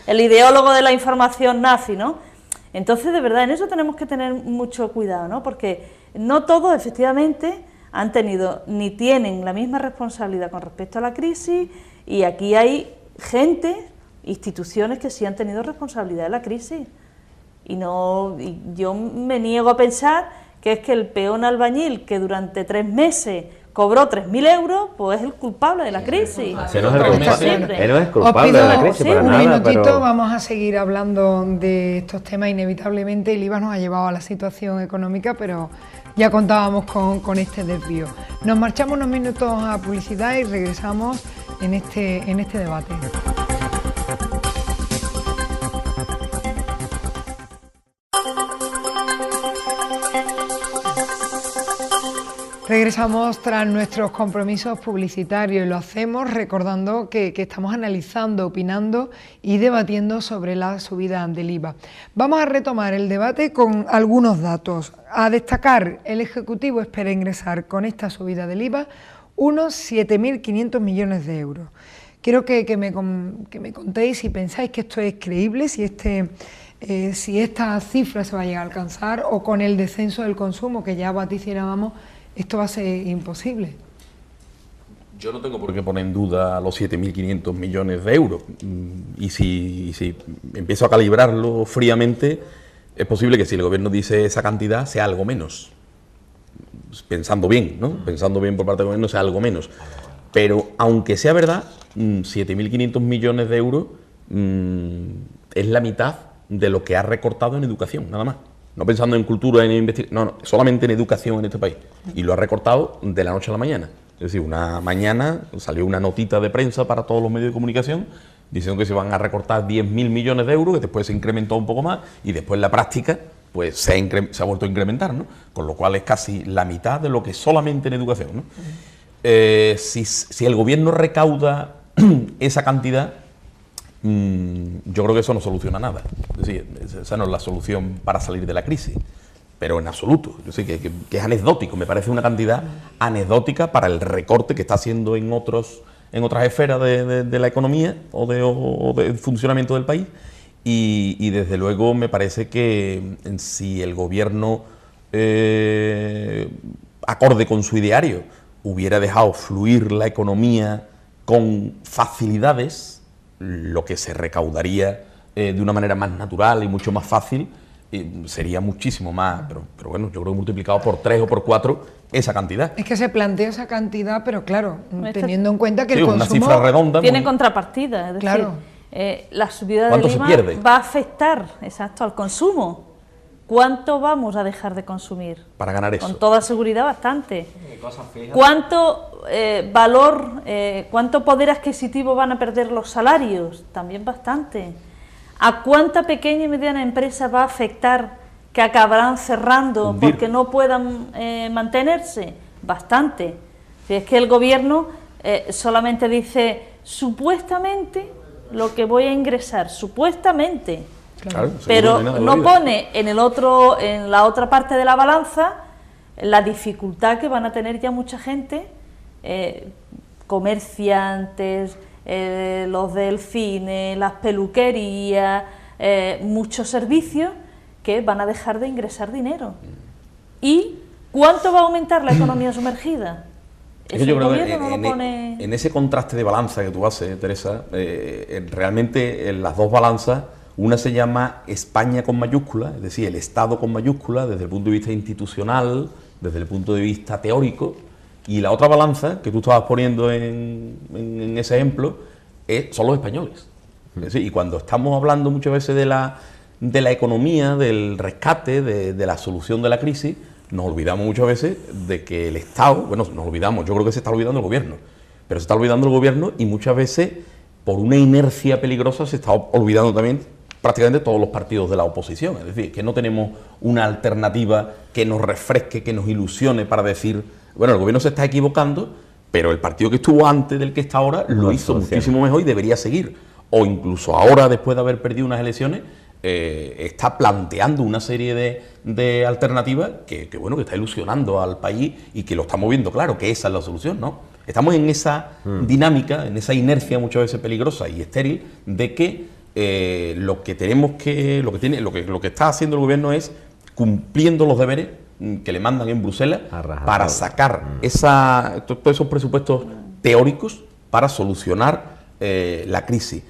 el ideólogo de la información nazi, ¿no? Entonces, de verdad, en eso tenemos que tener mucho cuidado, ¿no? Porque no todos, efectivamente, han tenido ni tienen la misma responsabilidad con respecto a la crisis, y aquí hay gente, instituciones que sí han tenido responsabilidad de la crisis. Y yo me niego a pensar que es que el peón albañil, que durante 3 meses cobró 3.000 euros, pues es el culpable de la crisis. Él no es culpable de la crisis para un nada. minutito, Pero... vamos a seguir hablando de estos temas. Inevitablemente el IVA nos ha llevado a la situación económica, pero ya contábamos con este desvío. Nos marchamos unos minutos a publicidad y regresamos en este debate. Regresamos tras nuestros compromisos publicitarios y lo hacemos recordando que estamos analizando, opinando y debatiendo sobre la subida del IVA. Vamos a retomar el debate con algunos datos. A destacar, el Ejecutivo espera ingresar con esta subida del IVA unos 7.500 millones de euros. Quiero que me contéis si pensáis que esto es creíble, si esta cifra se va a llegar a alcanzar, o con el descenso del consumo que ya vaticinábamos, esto va a ser imposible. Yo no tengo por qué poner en duda los 7.500 millones de euros. Y si empiezo a calibrarlo fríamente, es posible que si el gobierno dice esa cantidad sea algo menos. Pensando bien, ¿no? Pensando bien por parte del gobierno sea algo menos. Pero aunque sea verdad, 7.500 millones de euros es la mitad de lo que ha recortado en educación, nada más. No pensando en cultura, en investigación, no, solamente en educación en este país. Y lo ha recortado de la noche a la mañana. Es decir, una mañana salió una notita de prensa para todos los medios de comunicación diciendo que se van a recortar 10.000 millones de euros, que después se incrementó un poco más y después en la práctica pues se ha vuelto a incrementar, ¿no? Con lo cual es casi la mitad de lo que solamente en educación, ¿no? Si el gobierno recauda esa cantidad, yo creo que eso no soluciona nada. Es decir, esa no es la solución para salir de la crisis, pero en absoluto. Yo sé que es anecdótico, me parece una cantidad anecdótica para el recorte que está haciendo en otras esferas de la economía o del funcionamiento del país. Y desde luego me parece que si el gobierno, acorde con su ideario, hubiera dejado fluir la economía con facilidades, lo que se recaudaría de una manera más natural y mucho más fácil sería muchísimo más, pero bueno, yo creo que multiplicado por 3 o por 4 esa cantidad. Es que se plantea esa cantidad, pero claro, teniendo en cuenta que sí, el consumo... una cifra redonda tiene contrapartida, es decir, claro. La subida del IVA va a afectar, exacto, al consumo. ¿Cuánto vamos a dejar de consumir? Para ganar eso. Con toda seguridad, bastante. ¿Cuánto valor, cuánto poder adquisitivo van a perder los salarios? También bastante. ¿A cuánta pequeña y mediana empresa va a afectar que acabarán cerrando porque no puedan mantenerse? Bastante. Si es que el gobierno solamente dice supuestamente lo que voy a ingresar, supuestamente. Claro, pero no pone en la otra parte de la balanza la dificultad que van a tener ya mucha gente, comerciantes, los del cine, las peluquerías, muchos servicios que van a dejar de ingresar dinero. ¿Y cuánto va a aumentar la economía sumergida? Es que yo creo que en ese contraste de balanza que tú haces, Teresa, realmente en las dos balanzas, una se llama España con mayúscula, es decir, el Estado con mayúscula desde el punto de vista institucional, desde el punto de vista teórico, y la otra balanza que tú estabas poniendo en ese ejemplo son los españoles. Es decir, y cuando estamos hablando muchas veces de la economía, del rescate, de la solución de la crisis, nos olvidamos muchas veces de que el Estado, bueno, nos olvidamos, yo creo que se está olvidando el gobierno, pero se está olvidando el gobierno y muchas veces por una inercia peligrosa se está olvidando también prácticamente todos los partidos de la oposición. Es decir, que no tenemos una alternativa que nos refresque, que nos ilusione para decir, bueno, el gobierno se está equivocando, pero el partido que estuvo antes del que está ahora lo hizo muchísimo mejor y debería seguir. O incluso ahora, después de haber perdido unas elecciones, está planteando una serie de alternativas que está ilusionando al país y que lo estamos viendo claro, que esa es la solución, ¿no? Estamos en esa dinámica, en esa inercia muchas veces peligrosa y estéril de que lo que está haciendo el gobierno es cumpliendo los deberes que le mandan en Bruselas para sacar todos esos presupuestos teóricos para solucionar la crisis.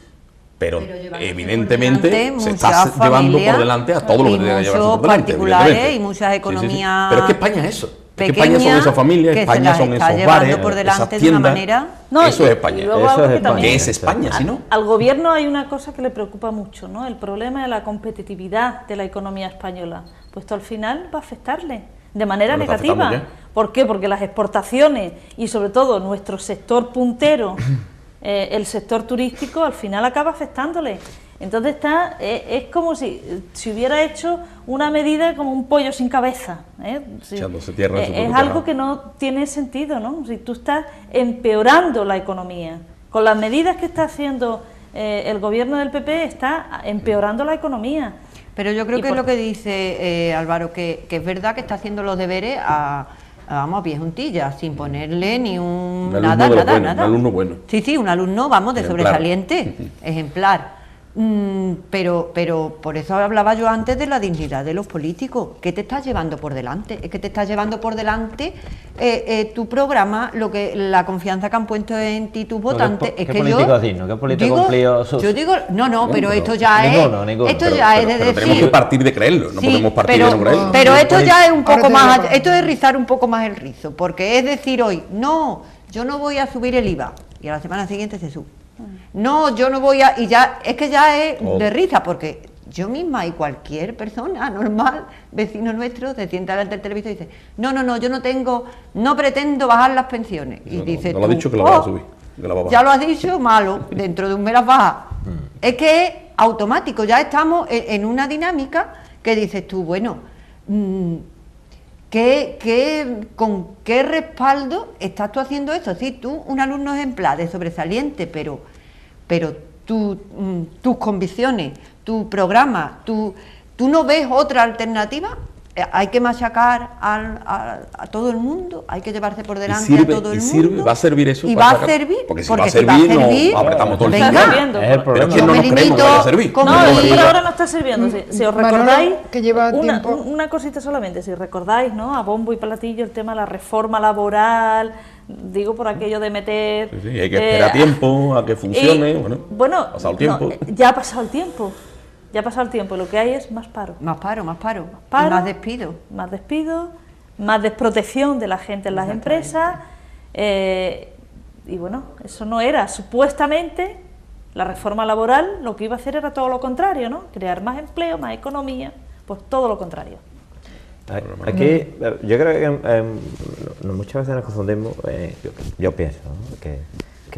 Pero evidentemente se está llevando por delante a todo lo que tiene que llevarse por delante. Particulares y muchas economías. Sí. Pero es que España es eso. pequeña, España son esas familias, que España se son las está esos llevando bares, por delante esas de una tiendas. manera. No, Eso es y España. luego Eso algo es que España. también- ¿Qué es España, si no? Al gobierno hay una cosa que le preocupa mucho, ¿no? El problema de la competitividad de la economía española. Pues esto al final va a afectarle de manera Pero le está negativa. afectando ¿Por qué? Porque las exportaciones y sobre todo nuestro sector puntero, el sector turístico, al final acaba afectándole. Entonces es como si hubiera hecho una medida como un pollo sin cabeza. Echándose tierra en su propio Es algo tejado. que no tiene sentido, ¿no? Si tú estás empeorando la economía, con las medidas que está haciendo el gobierno del PP, está empeorando la economía. Pero yo creo Y que es por- lo que dice Álvaro, que es verdad que está haciendo los deberes vamos, a pie juntillas, sin ponerle ni un... Un alumno nada, de los nada, buenos, nada. un alumno bueno. Sí, un alumno, vamos, de Ejemplar. sobresaliente, ejemplar. Pero por eso hablaba yo antes de la dignidad de los políticos. ¿Qué te estás llevando por delante? Es que te estás llevando por delante tu programa, la confianza que han puesto en ti tus votantes. ¿Qué político es digno? ¿Qué político cumplido sus...? Yo digo, no, pero Ninguno. esto ya Ninguno. es... Esto Pero- ya es pero- de pero tenemos decir... que partir de creerlo, no Sí, podemos partir de no creerlo. pero esto ya es un poco Ahora te más digo allá, para- esto es rizar un poco más el rizo, porque es decir hoy, no, yo no voy a subir el IVA, y a la semana siguiente se sube. No, yo no voy a, y ya, es que ya es Oh. de risa, porque yo misma y cualquier persona normal, vecino nuestro, se sienta delante del televisor y dice, no, yo no pretendo bajar las pensiones. Y No, dice no lo ha tú, dicho que lo va a subir, que la va a bajar. ya lo has dicho, malo, dentro de un mes las bajas. Es que es automático, ya estamos en una dinámica que dices tú, bueno, ¿con qué respaldo estás tú haciendo esto? Sí, tú, un alumno ejemplar, de sobresaliente, pero tus convicciones, tu programa, ¿tú no ves otra alternativa? Hay que machacar a todo el mundo, hay que llevarse por delante a todo el mundo. ¿Va a servir eso? Y para va a sacar? servir, Porque si porque va a si servir, no apretamos todo el venga. final. Sirviendo. Es el Pero problema. es que no nos Como creemos que vaya a servir. como No, me es que por limito- ahora no está sirviendo. Si os Manolo, recordáis, que lleva tiempo. una cosita solamente, si recordáis, ¿no? A bombo y platillo el tema de la reforma laboral, digo por aquello de meter... Sí, sí, hay que esperar tiempo a que funcione. Bueno, ha pasado el tiempo. Ya ha pasado el tiempo. Ya ha pasado el tiempo. Lo que hay es más paro. Más paro. Paro. Y más despido. Más despido, más desprotección de la gente en las empresas. Y bueno, eso no era. Supuestamente, la reforma laboral lo que iba a hacer era todo lo contrario, ¿no? Crear más empleo, más economía, pues todo lo contrario. Aquí, yo creo que muchas veces nos confundimos, yo pienso, ¿no? que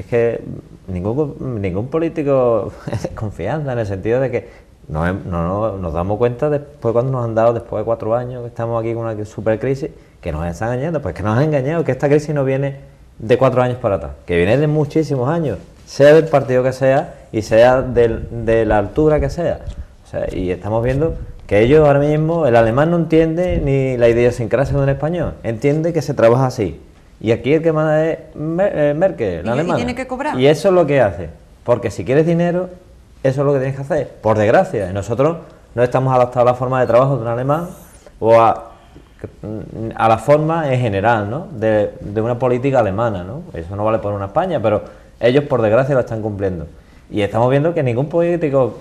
es que ningún político es de confianza, en el sentido de que nos damos cuenta después, cuando nos han dado, después de 4 años que estamos aquí con una super crisis, que nos están engañando, pues que nos han engañado, que esta crisis no viene de 4 años para atrás, que viene de muchísimos años, sea del partido que sea y sea de la altura que sea. O sea, y estamos viendo que ellos ahora mismo, el alemán no entiende ni la idiosincrasia de un español, entiende que se trabaja así. Y aquí el que manda es Merkel, la Y alemana. tiene que cobrar. Y eso es lo que hace. Porque si quieres dinero, eso es lo que tienes que hacer. Por desgracia, nosotros no estamos adaptados a la forma de trabajo de un alemán o a la forma en general, ¿no? de una política alemana, ¿no? Eso no vale por una España, pero ellos por desgracia lo están cumpliendo. Y estamos viendo que ningún político,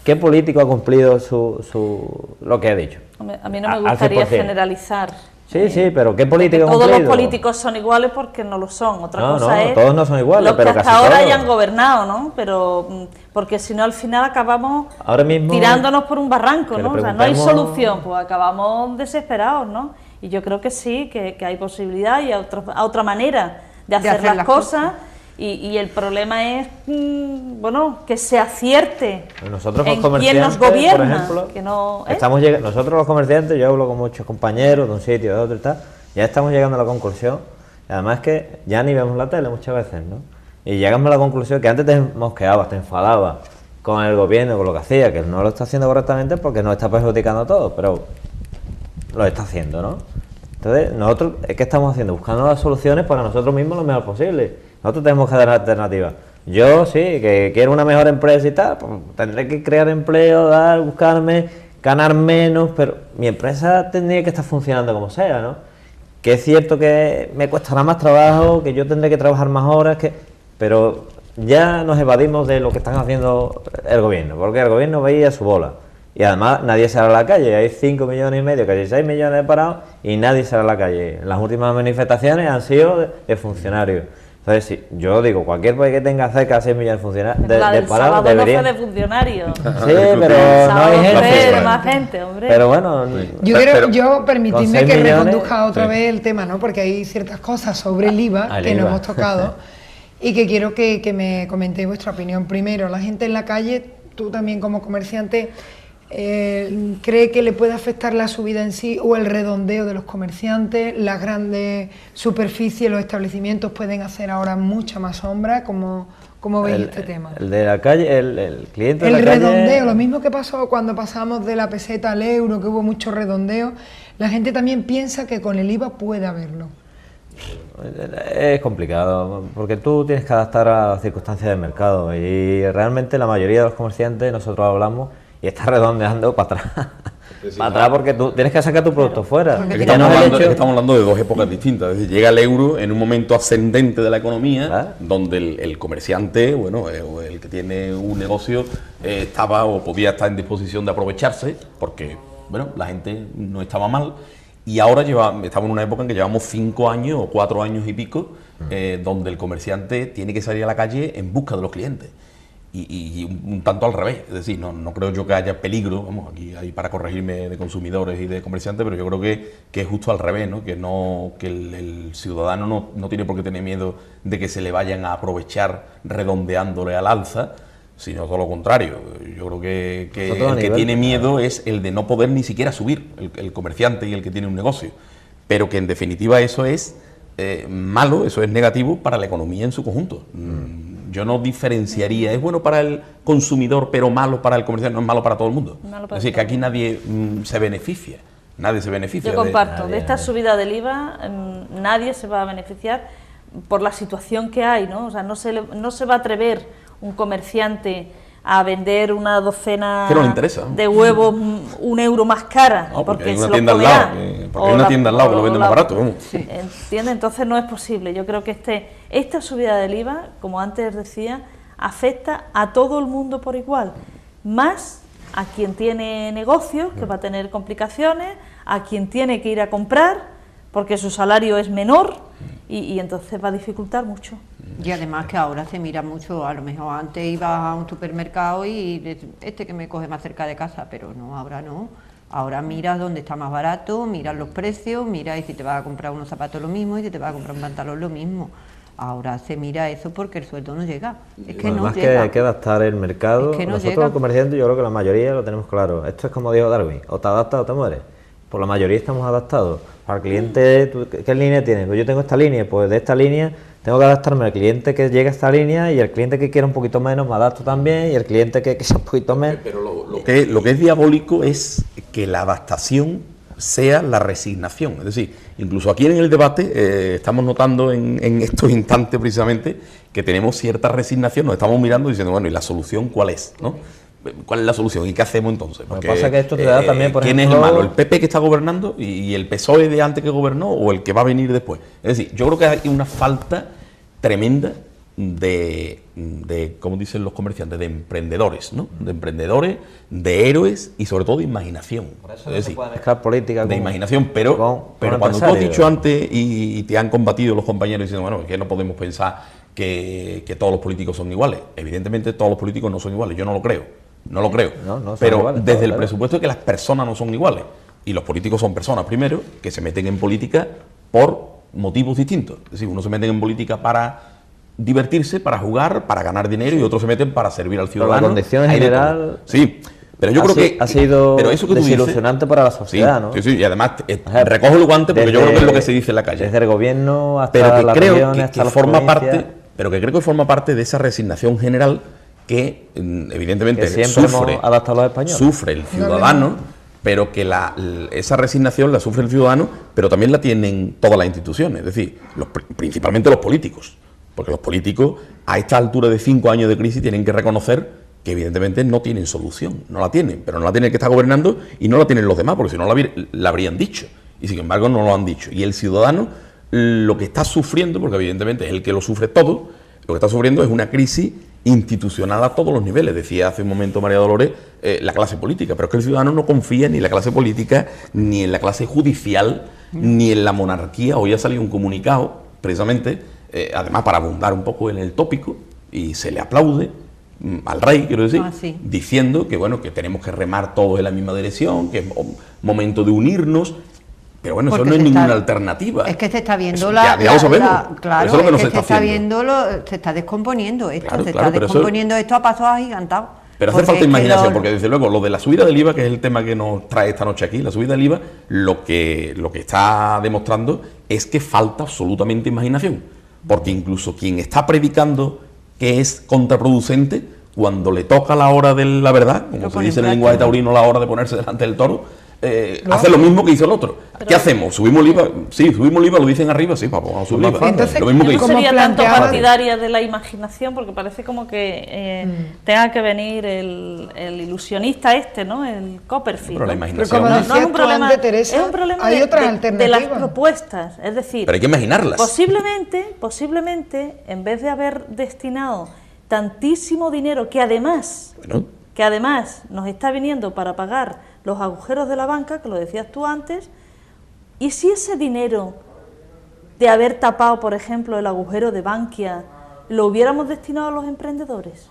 ¿qué político ha cumplido lo que ha dicho? Hombre, a mí no me Al gustaría 100%. generalizar. Sí, pero ¿qué Porque político ha todos cumplido? los políticos son iguales porque no lo son. Otra No, cosa no, es todos no son iguales, los que pero hasta casi ahora todos. hayan gobernado, ¿no? Pero porque si no al final acabamos Ahora mismo, tirándonos por un barranco, que ¿no? le O sea, no hay preguntemos- solución, pues acabamos desesperados, ¿no? Y yo creo que sí, que hay posibilidad y a otra manera de hacer las cosas. Y el problema es, bueno, que se acierte nosotros los en comerciantes, quién nos gobierna. por ejemplo, que no, ¿eh? nosotros los comerciantes, yo hablo con muchos compañeros de un sitio, de otro y tal, ya estamos llegando a la conclusión, y además que ya ni vemos la tele muchas veces, ¿no? Y llegamos a la conclusión que antes te mosqueabas, te enfadabas con el gobierno, con lo que hacía, que no lo está haciendo correctamente porque nos está perjudicando a todos, pero lo está haciendo, ¿no? Entonces, nosotros, ¿qué estamos haciendo? Buscando las soluciones para nosotros mismos lo mejor posible. Nosotros tenemos que dar alternativas. Yo sí, que quiero una mejor empresa y tal, pues tendré que crear empleo, buscarme, ganar menos, pero mi empresa tendría que estar funcionando como sea, ¿no? Que es cierto que me costará más trabajo, que yo tendré que trabajar más horas, pero ya nos evadimos de lo que están haciendo el gobierno, porque el gobierno veía su bola. Y además nadie sale a la calle, hay 5,5 millones, casi 6 millones de parados y nadie sale a la calle. Las últimas manifestaciones han sido de funcionarios. Entonces, sí, yo digo, cualquier país que tenga cerca de 6 millones de funcionarios de parados debería... no fue de funcionarios. Sí, pero no hay gente. De más gente, hombre. Pero bueno... Yo permitidme que reconduzca otra sí. vez el tema, ¿no? Porque hay ciertas cosas sobre el IVA que no hemos tocado y que quiero que me comentéis vuestra opinión. Primero, la gente en la calle, tú también como comerciante... ¿cree que le puede afectar la subida en sí o el redondeo de los comerciantes? Las grandes superficies, los establecimientos pueden hacer ahora mucha más sombra. ¿Cómo veis este tema? El de la calle, el cliente de la calle... El redondeo, lo mismo que pasó cuando pasamos de la peseta al euro, que hubo mucho redondeo. La gente también piensa que con el IVA puede haberlo. Es complicado, porque tú tienes que adaptar a las circunstancias del mercado y realmente la mayoría de los comerciantes, nosotros hablamos, y está redondeando para atrás. Para atrás porque tú tienes que sacar tu producto fuera. Es que estamos hablando de dos épocas distintas. Es decir, llega el euro en un momento ascendente de la economía, donde el comerciante, bueno, o el que tiene un negocio, estaba o podía estar en disposición de aprovecharse, porque, bueno, la gente no estaba mal. Y ahora estamos en una época en que llevamos 5 años o 4 años y pico, donde el comerciante tiene que salir a la calle en busca de los clientes. Y un tanto al revés, es decir, no creo yo que haya peligro, vamos, aquí hay para corregirme de consumidores y de comerciantes, pero yo creo que es justo al revés, ¿no? Que el ciudadano no tiene por qué tener miedo de que se le vayan a aprovechar redondeándole al alza, sino todo lo contrario. Yo creo que el que tiene miedo es el de no poder ni siquiera subir, el comerciante y el que tiene un negocio, pero que en definitiva eso es malo, eso es negativo para la economía en su conjunto. Yo no diferenciaría, es bueno para el consumidor, pero malo para el comerciante, no es malo para todo el mundo. Es decir, que aquí nadie se beneficia, Yo comparto, de esta subida del IVA nadie se va a beneficiar por la situación que hay, ¿no? O sea, no se va a atrever un comerciante a vender una docena de huevos €1 más cara, no, porque hay una tienda al lado, porque hay una tienda al lado que lo vende más barato, vamos. Sí. ¿Entiende? Entonces no es posible. Yo creo que esta subida del IVA, como antes decía, afecta a todo el mundo por igual, más a quien tiene negocios, que va a tener complicaciones, a quien tiene que ir a comprar, porque su salario es menor, y entonces va a dificultar mucho. Y además que ahora se mira mucho, a lo mejor antes ibas a un supermercado y que me coge más cerca de casa, pero no, ahora no. Ahora miras dónde está más barato, miras los precios, miras y si te vas a comprar unos zapatos lo mismo y si te vas a comprar un pantalón lo mismo. Ahora se mira eso porque el sueldo no llega. Es que no llega. Que hay que adaptar el mercado. Nosotros los comerciantes, yo creo que la mayoría lo tenemos claro. Esto es como dijo Darwin, o te adaptas o te mueres. Por la mayoría estamos adaptados. Para el cliente, ¿qué línea tienes? Pues yo tengo esta línea, pues de esta línea tengo que adaptarme al cliente que llega a esta línea y el cliente que quiera un poquito menos me adapto también y el cliente que sea un poquito menos. Pero lo que es diabólico es que la adaptación sea la resignación. Es decir, incluso aquí en el debate estamos notando en estos instantes precisamente que tenemos cierta resignación, nos estamos mirando y diciendo, bueno, ¿y la solución cuál es? ¿No? ¿Cuál es la solución? ¿Y qué hacemos entonces? Porque lo que pasa es que esto te da también, por ¿quién ejemplo... es el malo? ¿El PP que está gobernando y el PSOE de antes que gobernó o el que va a venir después? Es decir, yo creo que hay una falta tremenda de como dicen los comerciantes, de emprendedores, ¿no? De emprendedores, de héroes y sobre todo de imaginación. Por eso no se puede mezclar política de imaginación, pero cuando tú has dicho antes y te han combatido los compañeros diciendo, bueno, que no podemos pensar que todos los políticos son iguales. Evidentemente todos los políticos no son iguales, yo no lo creo. Pero iguales, desde el presupuesto de que las personas no son iguales y los políticos son personas primero que se meten en política por motivos distintos. Es decir, unos se meten en política para divertirse, para jugar, para ganar dinero y otros se meten para servir al ciudadano. Pero la condición general... Sí, pero yo creo que ha sido pero eso que desilusionante para la sociedad, ¿no? Sí, y además recojo el guante porque yo creo que es lo que se dice en la calle. Desde el gobierno hasta la región, hasta la forma parte, pero que creo que forma parte de esa resignación general que evidentemente sufre el ciudadano, pero que esa resignación la sufre el ciudadano, pero también la tienen todas las instituciones, es decir, principalmente los políticos, porque los políticos a esta altura de 5 años de crisis tienen que reconocer que evidentemente no tienen solución, no la tienen, pero no la tiene el que está gobernando y no la tienen los demás, porque si no la habrían dicho, y sin embargo no lo han dicho. Y el ciudadano lo que está sufriendo, porque evidentemente es el que lo sufre todo, lo que está sufriendo es una crisis institucional a todos los niveles. Decía hace un momento María Dolores, la clase política, pero es que el ciudadano no confía ni en la clase política, ni en la clase judicial, ni en la monarquía. Hoy ha salido un comunicado, precisamente, además para abundar un poco en el tópico, y se le aplaude al rey, quiero decir, sí, diciendo que bueno, que tenemos que remar todos en la misma dirección, que es momento de unirnos. Pero bueno, porque eso no es ninguna alternativa. Es que se está viendo eso, ya lo sabemos. Claro, eso es lo que no se está está haciendo. viendo, se está descomponiendo esto, Claro, se claro, está pero descomponiendo esto a pasos agigantados. Pero hace falta imaginación, porque desde luego lo de la subida del IVA, que es el tema que nos trae esta noche aquí, la subida del IVA, lo que está demostrando es que falta absolutamente imaginación. Porque incluso quien está predicando que es contraproducente, cuando le toca la hora de la verdad, como se dice en el lenguaje taurino, la hora de ponerse delante del toro, hace lo mismo que hizo el otro. ¿Qué hacemos? ¿Subimos el IVA? Sí, subimos el IVA, lo dicen arriba, sí, vamos a subir el IVA. Entonces, lo mismo que Yo hizo. no sería tanto planteaba- partidaria de la imaginación, porque parece como que tenga que venir el ilusionista este, ¿no? El Copperfield. Pero la ¿no? imaginación. Pero como no. decía No es un tú problema, antes, Teresa, es un problema hay otras de alternativas. las propuestas, es decir, Pero hay que imaginarlas. posiblemente, en vez de haber destinado tantísimo dinero que además nos está viniendo para pagar los agujeros de la banca, que lo decías tú antes, y si ese dinero de haber tapado, por ejemplo, el agujero de Bankia, lo hubiéramos destinado a los emprendedores,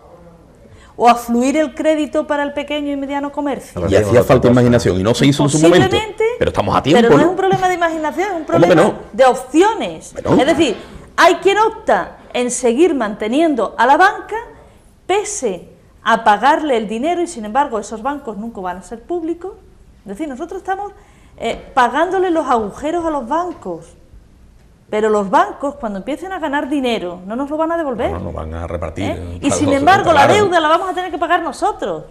o a fluir el crédito para el pequeño y mediano comercio. Y hacía falta imaginación y no se hizo en su momento. Posiblemente, Pero estamos a tiempo, pero no ¿no? es un problema de imaginación, es un ¿Cómo que problema no? de opciones. Bueno. Es decir, hay quien opta en seguir manteniendo a la banca pese a pagarle el dinero, y sin embargo esos bancos nunca van a ser públicos. Es decir, nosotros estamos pagándole los agujeros a los bancos, pero los bancos, cuando empiecen a ganar dinero, no nos lo van a devolver. No, nos van a repartir. Y sin embargo la deuda la vamos a tener que pagar nosotros,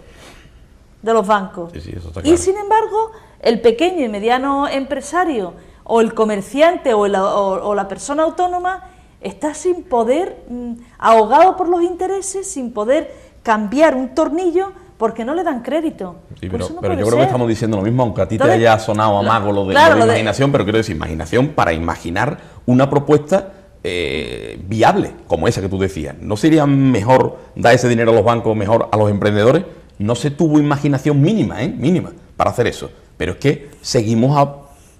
de los bancos. Sí, eso está Y claro. sin embargo, el pequeño y mediano empresario, o el comerciante, o la persona autónoma, está sin poder, ahogado por los intereses, sin poder cambiar un tornillo porque no le dan crédito. Sí, Pues eso no pero puede yo creo que ser. estamos diciendo lo mismo, aunque a ti te Entonces, haya sonado a mago lo de claro, la lo de- imaginación, pero quiero decir, imaginación para imaginar una propuesta viable, como esa que tú decías. ¿No sería mejor dar ese dinero a los bancos, mejor a los emprendedores? No se tuvo imaginación mínima, mínima, para hacer eso. Pero es que seguimos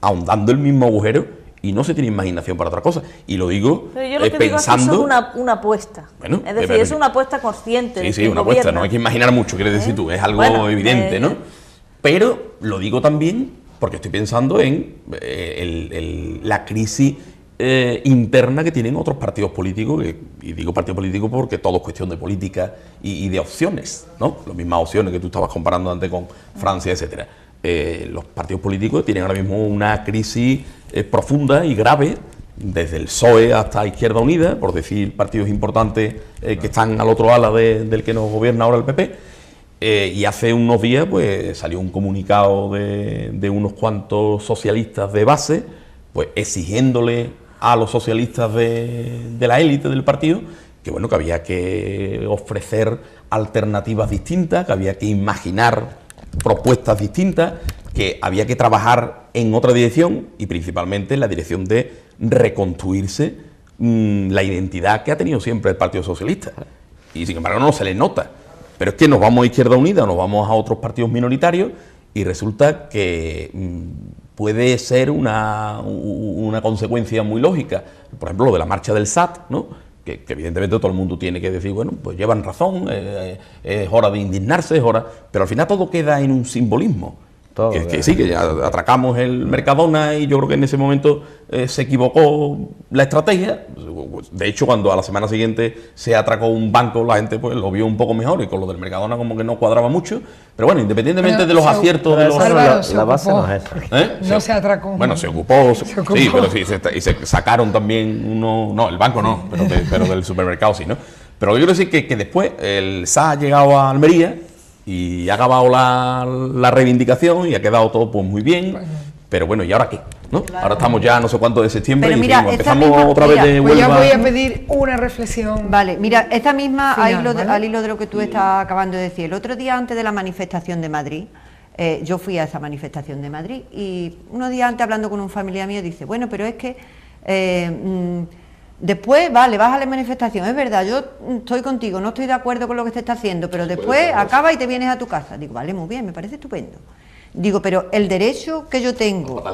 ahondando el mismo agujero y no se tiene imaginación para otra cosa. Y lo digo Pero yo lo que digo es que pensando... eso es una apuesta. Bueno, es decir, pero- es una apuesta consciente. Sí, sí, del una gobierno. apuesta, no hay que imaginar mucho, quieres decir tú, es algo Bueno, evidente, ¿no? Pero lo digo también porque estoy pensando en la crisis interna que tienen otros partidos políticos, y digo partido político porque todo es cuestión de política y de opciones, ¿no? Las mismas opciones que tú estabas comparando antes con Francia, etcétera. Los partidos políticos tienen ahora mismo una crisis profunda y grave, desde el PSOE hasta Izquierda Unida, por decir partidos importantes que están al otro ala del que nos gobierna ahora el PP. Y hace unos días pues salió un comunicado de unos cuantos socialistas de base, pues exigiéndole a los socialistas de la élite del partido que bueno, que había que ofrecer alternativas distintas, que había que imaginar propuestas distintas, que había que trabajar en otra dirección, y principalmente en la dirección de reconstruirse la identidad que ha tenido siempre el Partido Socialista. Y sin embargo no se le nota. Pero es que nos vamos a Izquierda Unida, nos vamos a otros partidos minoritarios, y resulta que puede ser una consecuencia muy lógica. Por ejemplo, lo de la marcha del SAT, ¿no? Que evidentemente todo el mundo tiene que decir, bueno, pues llevan razón, es hora de indignarse, es hora... Pero al final todo queda en un simbolismo. Todo, Que sí, que ya atracamos el Mercadona, y yo creo que en ese momento se equivocó la estrategia. De hecho, cuando a la semana siguiente se atracó un banco, la gente pues lo vio un poco mejor, y con lo del Mercadona como que no cuadraba mucho. Pero bueno, independientemente de los aciertos de los... Álvaro, se La base ocupó. no es esa. No se atracó. Bueno, se ocupó, Se ocupó. sí, pero sí, y se sacaron también uno... No, el banco no, pero del supermercado sí, ¿no? Pero yo quiero decir que después el SA ha llegado a Almería y ha acabado la reivindicación y ha quedado todo pues muy bien, pero bueno, ¿y ahora qué? ¿No? Ahora estamos ya no sé cuánto de septiembre, Pero y mira, seguimos, esta empezamos misma- otra vez mira, de Pues ya Huelva. voy a pedir una reflexión. Vale, mira, esta misma, Final, ¿vale? al hilo de lo que tú estás acabando de decir, el otro día antes de la manifestación de Madrid, yo fui a esa manifestación de Madrid, y unos días antes, hablando con un familiar mío, dice, bueno, pero es que Después, vale, vas a la manifestación, es verdad, yo estoy contigo, no estoy de acuerdo con lo que se está haciendo, pero después acaba y te vienes a tu casa. Digo, vale, muy bien, me parece estupendo. Digo, pero el derecho que yo tengo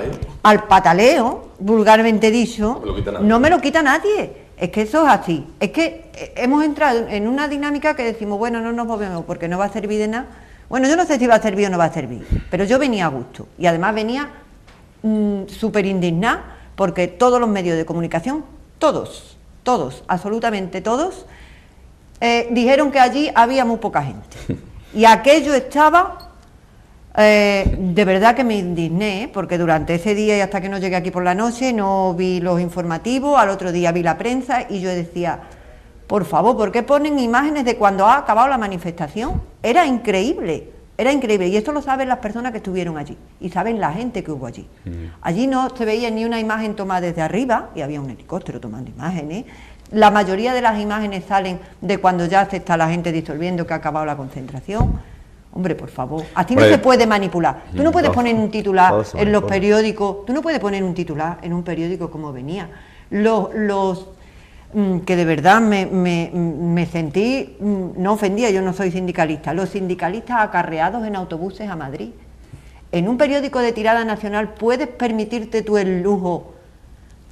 al pataleo, vulgarmente dicho, no me lo quita nadie. Es que eso es así. Es que hemos entrado en una dinámica que decimos, bueno, no nos movemos porque no va a servir de nada. Bueno, yo no sé si va a servir o no va a servir, pero yo venía a gusto. Y además venía súper indignada porque todos los medios de comunicación, todos, absolutamente todos, dijeron que allí había muy poca gente. Y aquello estaba... de verdad que me indigné, porque durante ese día y hasta que no llegué aquí por la noche no vi los informativos, al otro día vi la prensa y yo decía, por favor, ¿por qué ponen imágenes de cuando ha acabado la manifestación? Era increíble, y esto lo saben las personas que estuvieron allí, y saben la gente que hubo allí. Allí no se veía ni una imagen tomada desde arriba, y había un helicóptero tomando imágenes. La mayoría de las imágenes salen de cuando ya se está la gente disolviendo, que ha acabado la concentración. Hombre, por favor, así no se puede manipular. Tú no puedes poner un titular en los periódicos, tú no puedes poner un titular en un periódico como venía. Que de verdad me sentí, no ofendía, yo no soy sindicalista, los sindicalistas acarreados en autobuses a Madrid. En un periódico de tirada nacional, ¿puedes permitirte tú el lujo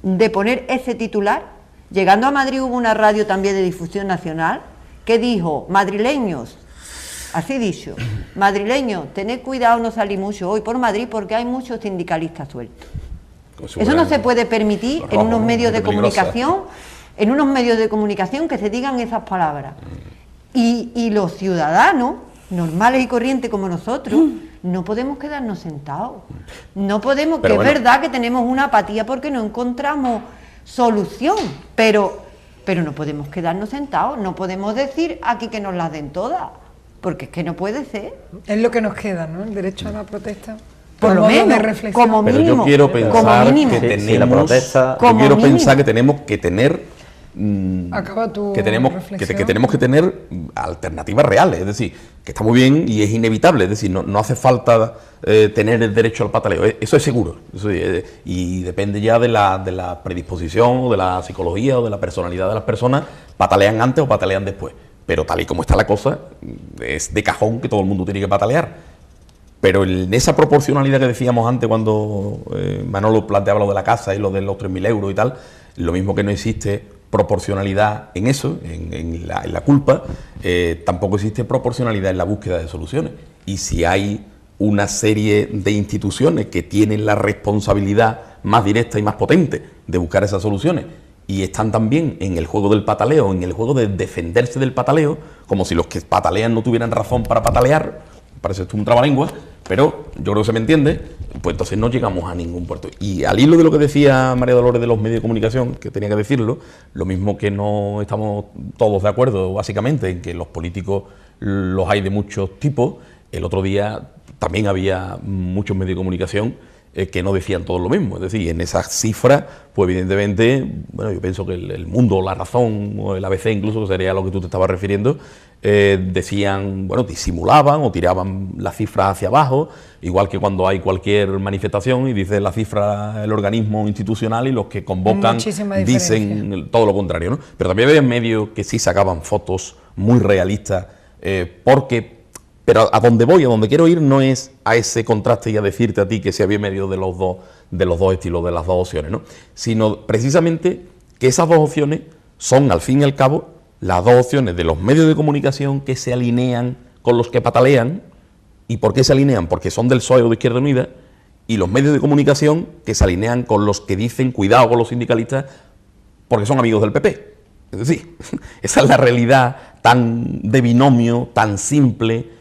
de poner ese titular? Llegando a Madrid hubo una radio también de difusión nacional que dijo, madrileños, así dicho, madrileños, tened cuidado, no salí mucho hoy por Madrid porque hay muchos sindicalistas sueltos. Eso no se puede permitir en unos medios de comunicación, que se digan esas palabras. Y los ciudadanos, normales y corrientes como nosotros, no podemos quedarnos sentados. No podemos, es verdad que tenemos una apatía porque no encontramos solución, pero no podemos quedarnos sentados, no podemos decir aquí que nos las den todas. Porque es que no puede ser. Es lo que nos queda, ¿no? El derecho a la protesta. Por lo menos, de reflexión. Como mínimo. Pero yo quiero pensar que tenemos... pensar que tenemos que tener... Acaba tu que tenemos que tener alternativas reales. Es decir, que está muy bien y es inevitable. Es decir, no hace falta tener el derecho al pataleo. Eso es seguro. Y depende ya de la predisposición o de la psicología o de la personalidad de las personas. Patalean antes o patalean después. Pero tal y como está la cosa, es de cajón que todo el mundo tiene que patalear. Pero en esa proporcionalidad que decíamos antes cuando Manolo planteaba lo de la casa y lo de los 3.000 euros y tal, lo mismo que no existe proporcionalidad en eso, en la culpa, tampoco existe proporcionalidad en la búsqueda de soluciones. Y si hay una serie de instituciones que tienen la responsabilidad más directa y más potente de buscar esas soluciones, y están también en el juego del pataleo, en el juego de defenderse del pataleo, como si los que patalean no tuvieran razón para patalear, parece esto un trabalenguas, pero yo creo que se me entiende, pues entonces no llegamos a ningún puerto. Y al hilo de lo que decía María Dolores de los medios de comunicación, que tenía que decirlo, lo mismo que no estamos todos de acuerdo, básicamente, en que los políticos los hay de muchos tipos, el otro día también había muchos medios de comunicación que no decían todo lo mismo. Es decir, en esas cifras, pues evidentemente, bueno, yo pienso que el Mundo, La Razón, o el ABC incluso, que sería a lo que tú te estabas refiriendo, decían, bueno, disimulaban o tiraban las cifras hacia abajo, igual que cuando hay cualquier manifestación y dice la cifra el organismo institucional y los que convocan dicen todo lo contrario, ¿no? Pero también había medios que sí sacaban fotos muy realistas, pero a donde voy, a donde quiero ir, no es a ese contraste y a decirte a ti que si había medio de los dos estilos, de las dos opciones, ¿no? Sino precisamente que esas dos opciones son, al fin y al cabo, las dos opciones de los medios de comunicación que se alinean con los que patalean. ¿Y por qué se alinean? Porque son del PSOE o de Izquierda Unida, y los medios de comunicación que se alinean con los que dicen cuidado con los sindicalistas porque son amigos del PP. Es decir, esa es la realidad tan de binomio, tan simple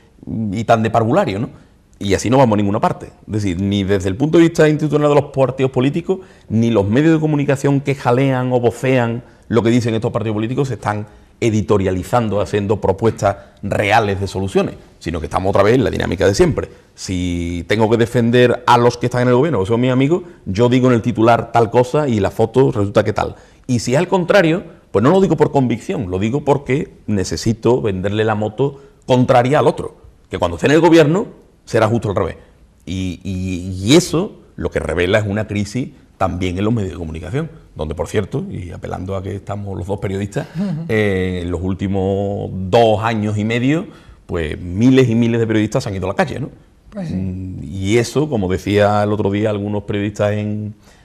y tan de parvulario, ¿no? Y así no vamos a ninguna parte. Es decir, ni desde el punto de vista institucional de los partidos políticos, ni los medios de comunicación que jalean o vocean lo que dicen estos partidos políticos se están editorializando, haciendo propuestas reales de soluciones, sino que estamos otra vez en la dinámica de siempre. Si tengo que defender a los que están en el gobierno, que son mis amigos, yo digo en el titular tal cosa y la foto resulta que tal. Y si es al contrario, pues no lo digo por convicción, lo digo porque necesito venderle la moto contraria al otro, que cuando esté en el gobierno será justo al revés. Y eso lo que revela es una crisis también en los medios de comunicación, donde, por cierto, y apelando a que estamos los dos periodistas, en los últimos 2 años y medio, pues miles y miles de periodistas se han ido a la calle, ¿no? Pues sí. Y eso, como decía el otro día algunos periodistas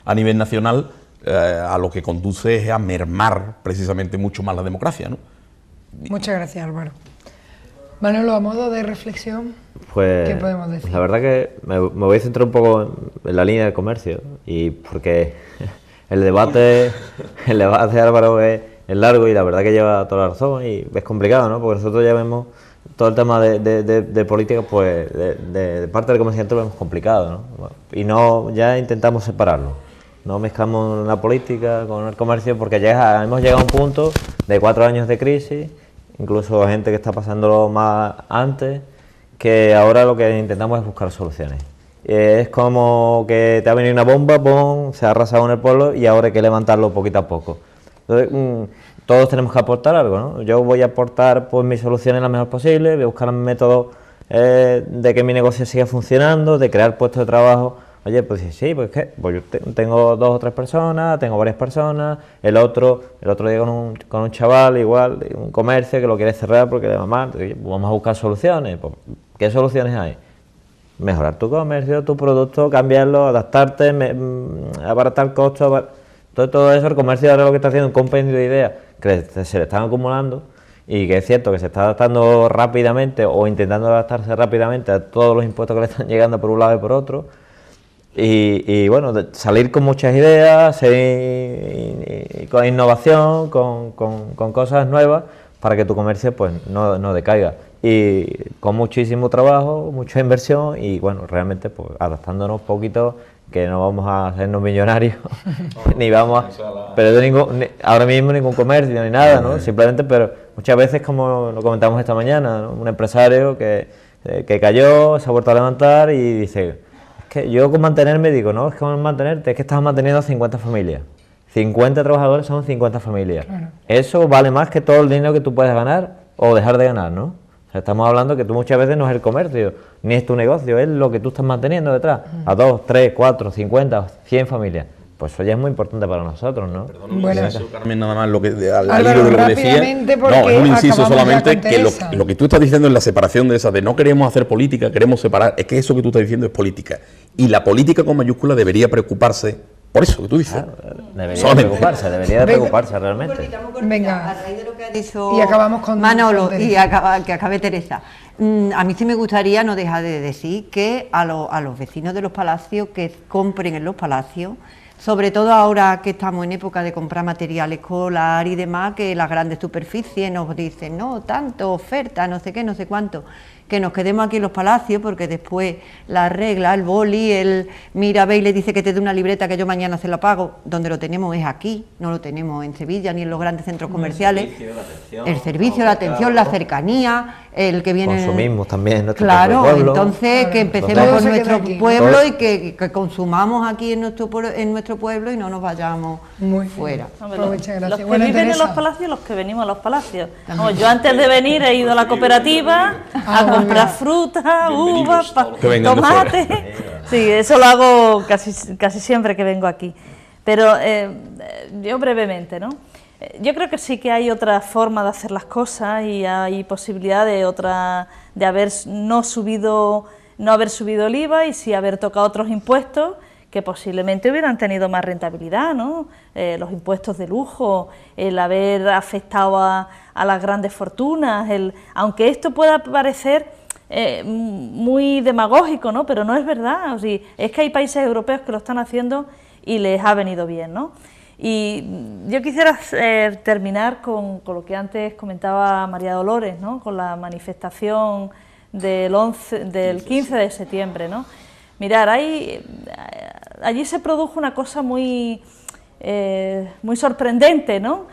a nivel nacional, a lo que conduce es a mermar precisamente mucho más la democracia, ¿no? Muchas gracias, Álvaro. Manolo, a modo de reflexión, Pues, ¿qué podemos decir? La verdad que me voy a centrar un poco en la línea de comercio, y porque el debate Álvaro es largo y la verdad que lleva toda la razón y es complicado, ¿no? Porque nosotros ya vemos todo el tema de política, pues de parte del comerciante lo vemos complicado, ¿no? Bueno, y no, ya intentamos separarlo, no mezclamos la política con el comercio, porque hemos llegado a un punto de 4 años de crisis, incluso gente que está pasándolo más antes, que ahora lo que intentamos es buscar soluciones. Es como que te ha venido una bomba, ¡pum!, se ha arrasado en el pueblo y ahora hay que levantarlo poquito a poco. Entonces, todos tenemos que aportar algo, ¿no? Yo voy a aportar pues mis soluciones las mejor posibles, voy a buscar métodos de que mi negocio siga funcionando, de crear puestos de trabajo. Oye, pues sí, pues ¿qué? Pues yo tengo 2 o 3 personas, tengo varias personas, el otro día con un chaval igual, de un comercio que lo quiere cerrar porque le va mal, vamos a buscar soluciones. Pues, ¿qué soluciones hay? Mejorar tu comercio, tu producto, cambiarlo, adaptarte, abaratar costos, todo eso. El comercio ahora lo que está haciendo es un compendio de ideas que se le están acumulando, y que es cierto que se está adaptando rápidamente o intentando adaptarse rápidamente a todos los impuestos que le están llegando por un lado y por otro. Y bueno, salir con muchas ideas, con innovación, con cosas nuevas, para que tu comercio pues no decaiga. Y con muchísimo trabajo, mucha inversión, y bueno, realmente pues adaptándonos un poquito, que no vamos a hacernos millonarios, ni vamos a perder ahora mismo ningún comercio ni nada, ¿no? Simplemente, pero muchas veces, como lo comentamos esta mañana, ¿no? Un empresario que cayó, se ha vuelto a levantar y dice: que yo con mantenerme, digo, no, es que con mantenerte, es que estás manteniendo 50 familias. 50 trabajadores son 50 familias. Claro. Eso vale más que todo el dinero que tú puedes ganar o dejar de ganar, ¿no? O sea, estamos hablando que tú muchas veces no es el comercio, ni es tu negocio, es lo que tú estás manteniendo detrás. A 2, 3, 4, 50, 100 familias. Pues eso ya es muy importante para nosotros, ¿no? Perdón, bueno, Carmen, nada más lo que al hilo de lo que decía. No, es un inciso solamente, que lo que tú estás diciendo es la separación de esa, de no queremos hacer política, queremos separar. Es que eso que tú estás diciendo es política. Y la política con mayúscula debería preocuparse por eso que tú dices. Claro, debería preocuparse realmente. Venga, a raíz de lo que ha dicho y acabamos con Manolo y que acabe Teresa. A mí sí me gustaría no dejar de decir que a los vecinos de los palacios que compren en los palacios, sobre todo ahora que estamos en época de comprar material escolar y demás, que las grandes superficies nos dicen, no, tanto, oferta, no sé qué, no sé cuánto, que nos quedemos aquí en los palacios, porque después la regla, el boli, mira, ve y le dice que te dé una libreta que yo mañana se la pago. Donde lo tenemos es aquí, no lo tenemos en Sevilla ni en los grandes centros comerciales. El servicio, la atención, la cercanía, el que viene... Consumimos también nuestro pueblo. Claro, entonces que empecemos por nuestro pueblo y que consumamos aquí en nuestro pueblo y no nos vayamos fuera. Muchas gracias. Los que viven en los palacios, los que venimos a los palacios. Vamos, yo antes de venir he ido a la cooperativa a comprar fruta, uvas, tomate. Sí, eso lo hago casi siempre que vengo aquí. Pero yo brevemente, ¿no? Yo creo que sí que hay otra forma de hacer las cosas y hay posibilidad de haber no haber subido el IVA y sí haber tocado otros impuestos que posiblemente hubieran tenido más rentabilidad, ¿no? Los impuestos de lujo, el haber afectado a las grandes fortunas, aunque esto pueda parecer muy demagógico, ¿no? Pero no es verdad, o sea, es que hay países europeos que lo están haciendo y les ha venido bien, ¿no? Y yo quisiera terminar con lo que antes comentaba María Dolores, ¿no? Con la manifestación del 15 de septiembre, ¿no? Mirar, allí se produjo una cosa muy sorprendente, ¿no?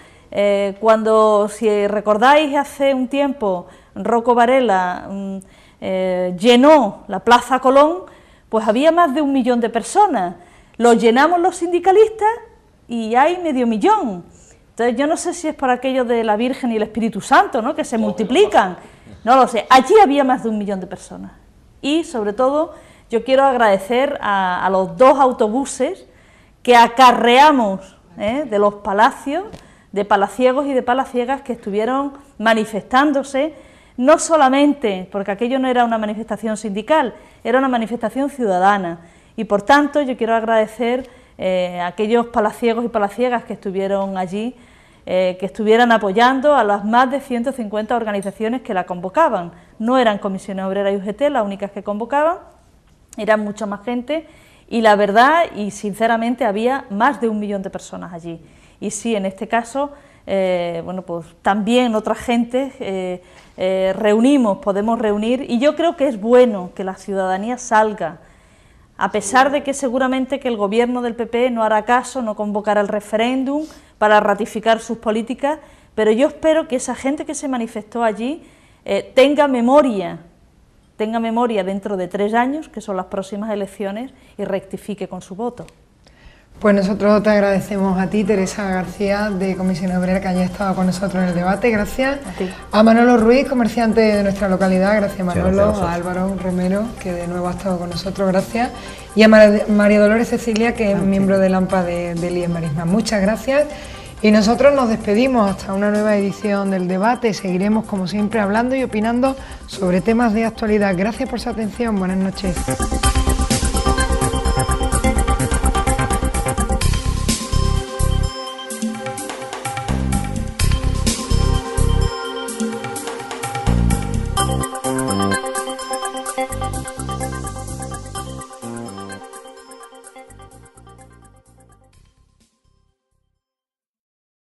Cuando, si recordáis, hace un tiempo Rocco Varela llenó la Plaza Colón, pues había más de 1 millón de personas. Lo llenamos los sindicalistas y hay 500.000. Entonces yo no sé si es por aquello de la Virgen y el Espíritu Santo, ¿no? Que se multiplican, no lo sé. Allí había más de 1 millón de personas. Y sobre todo yo quiero agradecer a los 2 autobuses que acarreamos de los palacios, de palaciegos y de palaciegas que estuvieron manifestándose, no solamente porque aquello no era una manifestación sindical, era una manifestación ciudadana, y por tanto yo quiero agradecer a aquellos palaciegos y palaciegas que estuvieron allí, que estuvieran apoyando a las más de 150 organizaciones que la convocaban. No eran Comisiones Obreras y UGT las únicas que convocaban, eran mucha más gente, y la verdad y sinceramente había más de 1 millón de personas allí. Y sí, en este caso, bueno, pues también otra gente podemos reunir, y yo creo que es bueno que la ciudadanía salga, a pesar de que seguramente que el gobierno del PP no hará caso, no convocará el referéndum para ratificar sus políticas, pero yo espero que esa gente que se manifestó allí tenga memoria dentro de 3 años, que son las próximas elecciones, y rectifique con su voto. Pues nosotros te agradecemos a ti, Teresa García, de Comisión Obrera, que haya estado con nosotros en el debate. Gracias a Manolo Ruiz, comerciante de nuestra localidad. Gracias, Manolo. A Álvaro Romero, que de nuevo ha estado con nosotros. Gracias. Y a María Dolores Cecilia, que es miembro del AMPA de IES Marismas. Muchas gracias. Y nosotros nos despedimos hasta una nueva edición del debate. Seguiremos, como siempre, hablando y opinando sobre temas de actualidad. Gracias por su atención. Buenas noches.